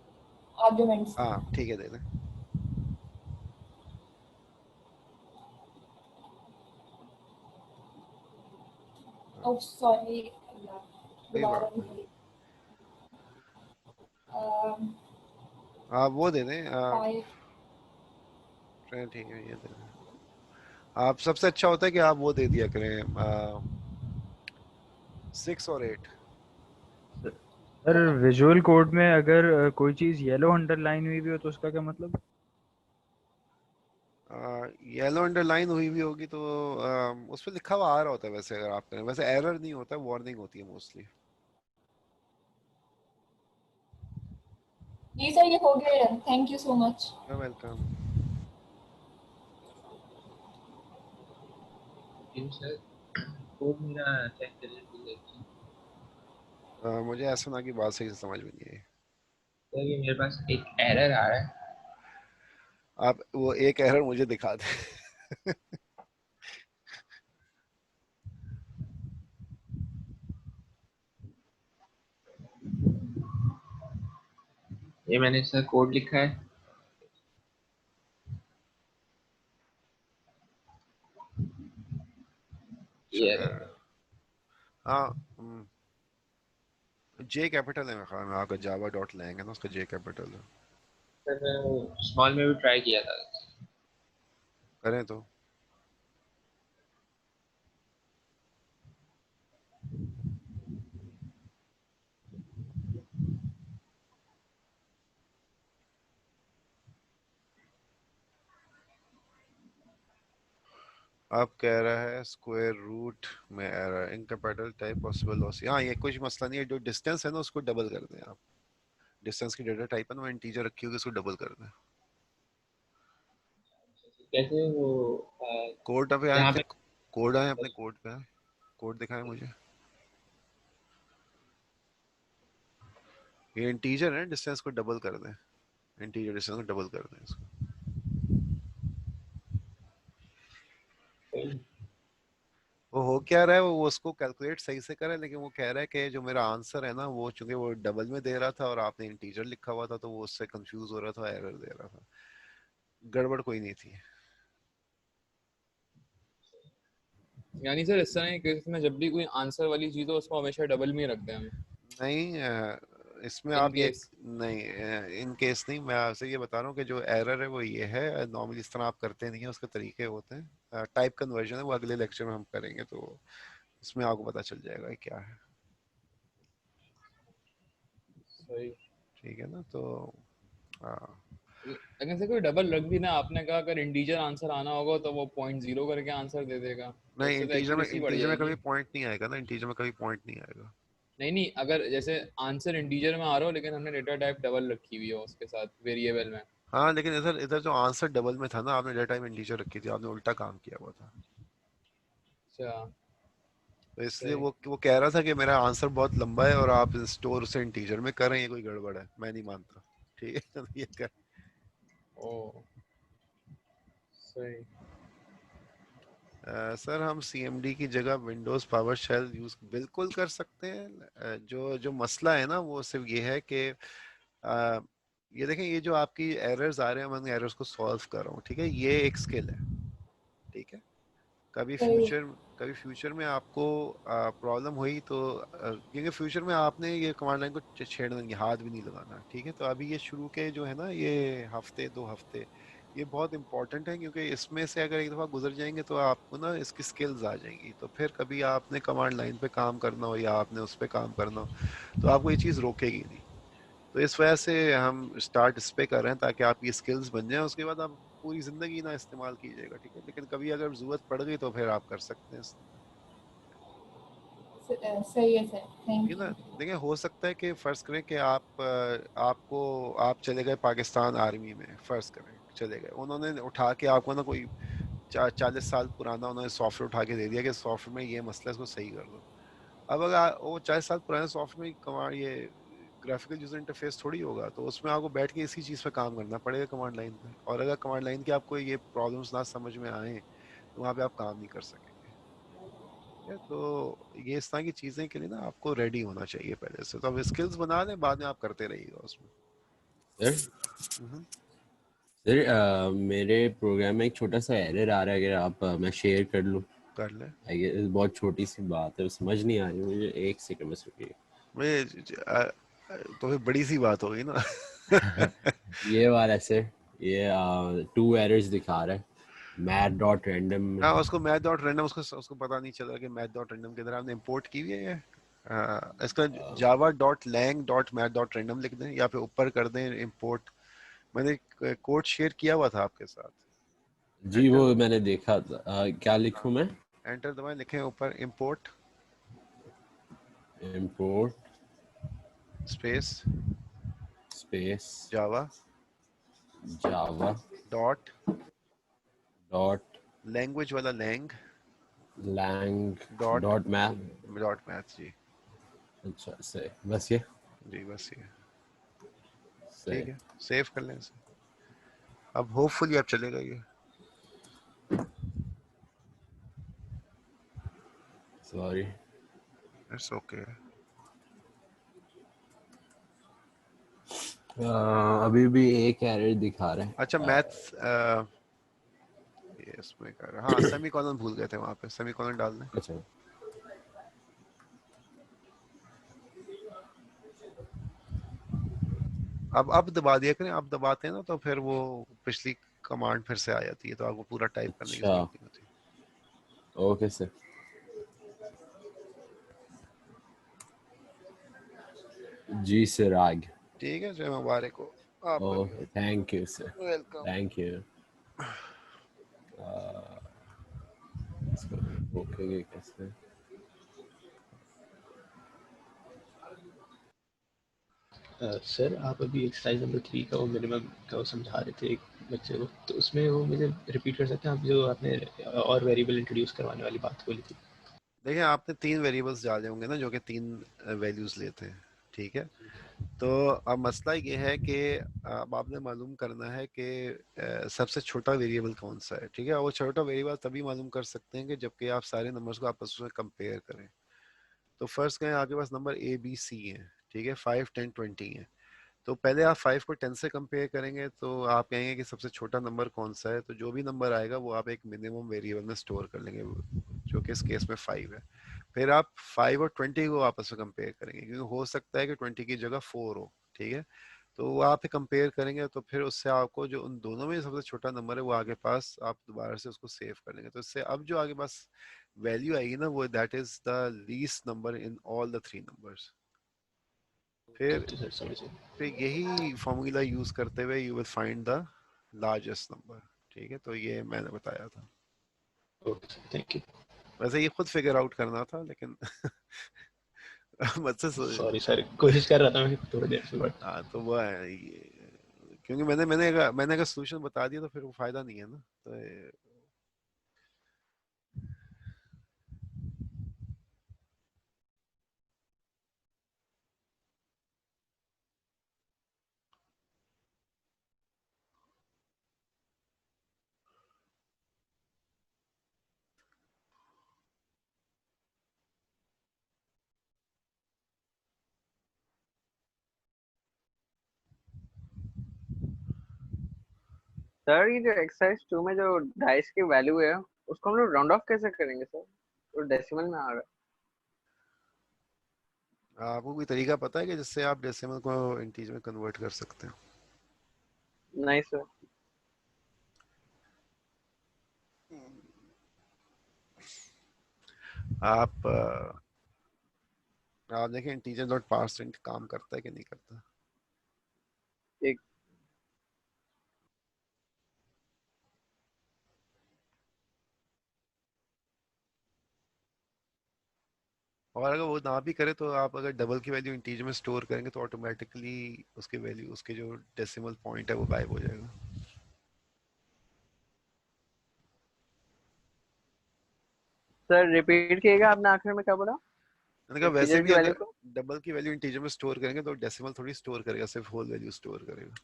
आर्गुमेंट्स। हाँ ठीक है, दे दें। ओह सॉरी, कोई दोबारा बात नहीं, नहीं। आप वो दे दें, फाइव। ठीक है ये दे दें। आप सबसे अच्छा होता है कि आप वो दे दिया करें 6 और 8। सर विजुअल कोड में अगर कोई चीज येलो अंडरलाइन हुई भी हो तो उसका क्या मतलब? येलो अंडरलाइन हुई भी होगी तो उस पर लिखा हुआ आ रहा होता है वैसे, अगर आप करें वैसे एरर नहीं होता, वार्निंग होती है मोस्टली। जी सर ये हो गया, thank you so much. Welcome. Sir code मेरा चेक कर लीजिए। मुझे ऐसा ना कि बात सही से समझ में नहीं आई। तो ये मेरे पास एक एरर आ रहा है। आप वो एक एरर मुझे दिखा दें। ये मैंने सर कोड लिखा है। ये हाँ, जे कैपिटल है मेरे ख्याल में आपका जावा डॉट लैंग है ना, उसका जे कैपिटल है। सर स्मॉल में भी ट्राई किया था। करें तो आप कह रहा है स्क्वायर रूट में error incompatible type possible loss. हाँ, ये कुछ मसला नहीं है, जो डिस्टेंस है ना उसको डबल कर दें आप। डिस्टेंस की डेटा टाइप है ना, वो इंटीजर रखी होगी, उसको डबल कर दें। कैसे वो कोड पे आए यहाँ अपने, पे कोड आए अपने, कोड पे आए, कोड दिखाएं मुझे। ये इंटीजर है, डिस्टेंस को डबल कर दें, इंटीजर डिस्टेंस को डबल कर दें इसको। वो हो क्या रहा है, वो उसको कैलकुलेट सही से करे, लेकिन वो कह रहा है कि जो मेरा आंसर है ना वो चूंकि वो डबल में दे रहा था और आपने इंटीजर लिखा हुआ था तो वो उससे कंफ्यूज हो रहा था, एरर दे रहा था। गड़बड़ कोई नहीं थी। यानी सर इस तरह के केस में जब भी कोई आंसर वाली चीज हो उसको हमेशा डबल में ही रख दें हम, नहीं, इसमें इन आप ये केस। नहीं, इन केस नहीं, मैं आपसे ये बता रहा हूँ कि जो एरर है वो ये है। नॉर्मली इस तरह आप करते नहीं है, उसके तरीके होते हैं। टाइप कन्वर्जन है, वो अगले लेक्चर में हम करेंगे तो इसमें आपको पता चल जाएगा कि क्या है। सही। ठीक है ना, तो हाँ। लेकिन से कोई डबल रख भी ना, आपने कहा अगर इंटीजर आंसर आना होगा तो वो 0.0 करके आंसर दे देगा, तो नहीं, उससे तो एक्यूरेसी बढ़ इंटीजर में कभी जाएगी। पॉइंट नहीं आएगा ना, इंटीजर में कभी पॉइंट नहीं आएगा। नहीं नहीं, अगर जैसे आंसर इंटीजर में आ रहा हो लेकिन हमने डेटा टाइप डबल रखी हुई हो उसके साथ वेरिएबल में। हाँ, लेकिन इधर इधर जो आंसर डबल में था ना, आपने डेटा टाइप इंटीजर रखी थी, आपने उल्टा काम किया हुआ था। अच्छा। तो इसलिए सही। वो कह रहा था कि मेरा आंसर बहुत लंबा है और आप स्टोर से इंटीजर में कर रहे हैं, ये कोई गड़बड़ है, मैं नहीं मानता। ठीक है तो ये कर। ओ सही। सर हम CMD की जगह विंडोज पावर शेल यूज बिल्कुल कर सकते हैं। जो जो मसला है ना वो सिर्फ ये है कि ये देखें, ये जो आपकी एरर्स आ रहे हैं, मैं उन एरर्स को सॉल्व कर रहा हूँ। ठीक है, ये एक स्किल है। ठीक है, कभी सही फ्यूचर कभी फ्यूचर में आपको प्रॉब्लम हुई तो क्योंकि फ्यूचर में आपने ये कमांड लाइन को छेड़ना नहीं, हाथ भी नहीं लगाना। ठीक है, तो अभी ये शुरू के जो है ना, ये हफ्ते 2 हफ्ते ये बहुत इंपॉर्टेंट है, क्योंकि इसमें से अगर एक दफ़ा गुजर जाएंगे तो आपको ना इसकी स्किल्स आ जाएंगी। तो फिर कभी आपने कमांड लाइन पे काम करना हो या आपने उस पर काम करना हो तो आपको ये चीज़ रोकेगी नहीं। तो इस वजह से हम स्टार्ट इस पे कर रहे हैं ताकि आपकी स्किल्स बन जाए, उसके बाद आप पूरी जिंदगी ना इस्तेमाल कीजिएगा। ठीक है, लेकिन कभी अगर जरूरत पड़ गई तो फिर आप कर सकते हैं। सही है सर, ठीक है थैंक ना, यू। देखिए हो सकता है कि फर्ज करें कि आप चले गए पाकिस्तान आर्मी में, फर्ज करें चले गए, उन्होंने उठा के आपको ना कोई 40 साल पुराना उन्होंने सॉफ्टवेयर उठा के दे दिया कि सॉफ्टवेयर में ये मसला है, इसको सही कर दो। अब अगर वो 40 साल पुराने सॉफ्टवेयर में कमांड, ये ग्राफिकल यूजर इंटरफेस थोड़ी होगा, तो उसमें आपको बैठ के इसी चीज़ पे काम करना पड़ेगा कमांड लाइन पे। और अगर कमांड लाइन की आपको ये प्रॉब्लम्स ना समझ में आए तो वहाँ पे आप काम नहीं कर सकेंगे। ठीक है, तो ये इस तरह की चीज़ें के लिए ना आपको रेडी होना चाहिए पहले से। तो अब स्किल्स बना लें, बाद में आप करते रहिएगा उसमें। सर हम्म, सर मेरे प्रोग्राम में एक छोटा सा एरर आ रहा है, अगर आप मैं शेयर कर लूँ। कर लें। आई गेस बहुत छोटी सी बात है, समझ नहीं आ रही मुझे, एक सेकंड बस रुकिए। तो फिर बड़ी सी बात होगी ना। ये वाला सर, ये 2 एरर्स दिखा रहा है मैथ डॉट रैंडम। हाँ, उसको मैथ डॉट रैंडम, उसको पता नहीं चला कि मैथ डॉट रैंडम के अंदर आपने इंपोर्ट की हुई है ये। इसका Java dot lang dot math dot random लिख दें या फिर ऊपर कर दें इंपोर्ट। मैंने कोड शेयर किया हुआ था आपके साथ। जी एंटर वो दबाएं। मैंने देखा था। क्या लिखूं मैं? एंटर दबाएं, लिखें ऊपर import import space space Java Java dot dot language वाला lang lang dot dot math. Dot math. जी अच्छा सही, बस ये जी, बस ये। सही। ठीक है, सेव कर लें इसे। अब होपफुली अब चलेगा ये। सॉरी। It's okay. अभी भी एक एरर दिखा रहे हैं। अच्छा मैथ्स इसमें कर हाँ सेमीकोलन भूल गए थे वहाँ पे, सेमीकोलन डाल दें। अच्छा अब दबा दिया करें, अब दबाते हैं ना तो फिर वो पिछली कमांड फिर से आ जाती है, तो आपको पूरा टाइप करने की अच्छा जरूरत नहीं होती। Okay sir. जी सर आग। ठीक है, जय मुबारक हो आपका भी। Okay thank you sir, welcome. Thank you. इसको रोकेंगे कैसे? सर आप अभी एक्सरसाइज नंबर 3 का वो मिनिमम का वो समझा रहे थे एक बच्चे को, तो उसमें वो मुझे रिपीट कर सकते हैं आप, जो आपने और वेरिएबल इंट्रोड्यूस करवाने वाली बात बोली थी? देखिए आपने 3 वेरिएबल्स डाले होंगे ना जो कि 3 वैल्यूज लेते हैं, ठीक है। तो अब मसला ये है कि अब आपने मालूम करना है कि सबसे छोटा वेरिएबल कौन सा है, ठीक है। वो छोटा वेरिएबल तभी मालूम कर सकते हैं कि जबकि आप सारे नंबर्स को आपस में कंपेयर करें। तो फर्स्ट कहें आपके पास नंबर ए बी सी है, ठीक है, 5 10 20 है। तो पहले आप 5 को 10 से कंपेयर करेंगे तो आप कहेंगे कि सबसे छोटा नंबर कौन सा है, तो जो भी नंबर आएगा वो आप एक मिनिमम वेरिएबल में स्टोर कर लेंगे, जो कि इस केस में 5 है। फिर आप 5 और 20 को आपस में कंपेयर करेंगे, क्योंकि हो सकता है कि 20 की जगह 4 हो, ठीक है। तो वो आप कंपेयर करेंगे तो फिर उससे आपको जो उन दोनों में सबसे छोटा नंबर है वो आगे पास आप दोबारा से उसको सेव कर लेंगे। तो इससे अब जो आगे पास वैल्यू आएगी ना वो that is the least number in all the 3 numbers. फिर ओके सर समझ गए। फिर यही फॉर्मूला यूज करते हुए you will find the largest number, ठीक है। तो ये मैंने बताया था। Okay sir thank you. वैसे ये खुद फिगर आउट करना था लेकिन मुझसे सॉरी सर, कोशिश कर रहा था मैं थोड़ी देर से बट हाँ तो वो है ये, क्योंकि मैंने अगर सोल्यूशन बता दिया तो फिर वो फायदा नहीं है ना। तो सर ये जो एक्सरसाइज 2 में जो डाइस की वैल्यू है उसको हम लोग राउंड ऑफ कैसे करेंगे सर? वो डेसिमल में आ रहा आपको कोई तरीका पता है कि जिससे आप डेसिमल को इंटीजर में कन्वर्ट कर सकते हो? है। नहीं सर। आप देखें इंटीजर डॉट पार्सेंट काम करता है कि नहीं करता। एक और अगर वो ना भी करे तो आप अगर डबल की वैल्यू इंटीजर में स्टोर करेंगे तो ऑटोमेटिकली उसके वैल्यू उसके जो डेसिमल पॉइंट है वो गायब हो जाएगा। सर रिपीट कीजिएगा, आपने आखिर में क्या बोला? मैंने कहा वैसे इंटीजर भी की वैल्यू अगर को डबल की वैल्यू इंटीजर में स्टोर करेंगे तो डेसिमल थोड़ी स्टोर करेगा, सिर्फ होल वैल्यू स्टोर करेगा।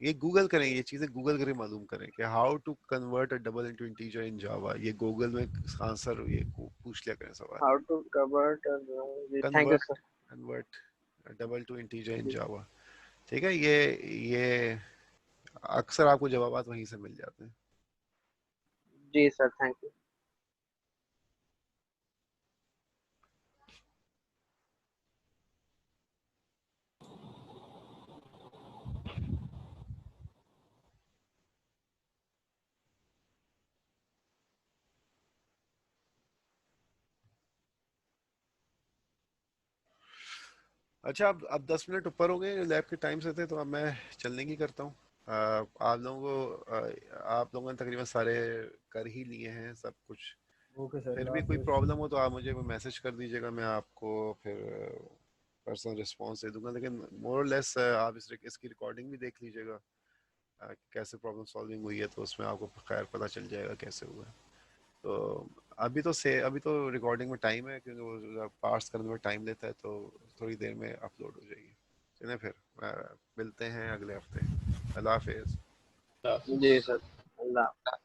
ये गूगल करें, ये चीजें गूगल करके मालूम करें कि how to convert a double into integer in Java. ये गूगल में आंसर ये पूछ लिया करें सवाल। How to convert. Thank you convert sir. Convert double to integer in Java, ठीक है। ये अक्सर आपको जवाब वहीं से मिल जाते हैं। जी सर थैंक यू। अच्छा अब 10 मिनट ऊपर हो गए लैब के टाइम से थे, तो अब मैं चलने की करता हूँ। आप लोगों को आप लोगों ने तकरीबन सारे कर ही लिए हैं सब कुछ। ओके सर, फिर अल्लाह भी कोई हाफिज़। प्रॉब्लम हो तो आप मुझे मैसेज कर दीजिएगा, मैं आपको फिर पर्सनल रिस्पॉन्स दे दूंगा। लेकिन मोर और लेस आप इसकी रिकॉर्डिंग भी देख लीजिएगा कैसे प्रॉब्लम सॉल्विंग हुई है, तो उसमें आपको खैर पता चल जाएगा कैसे हुआ है। तो अभी तो रिकॉर्डिंग में टाइम है, क्योंकि वो पार्स करने में टाइम लेता है, तो थोड़ी देर में अपलोड हो जाएगी। चलें फिर मिलते हैं अगले हफ्ते। अल्लाह हाफिज़। जी सर, अल्लाह।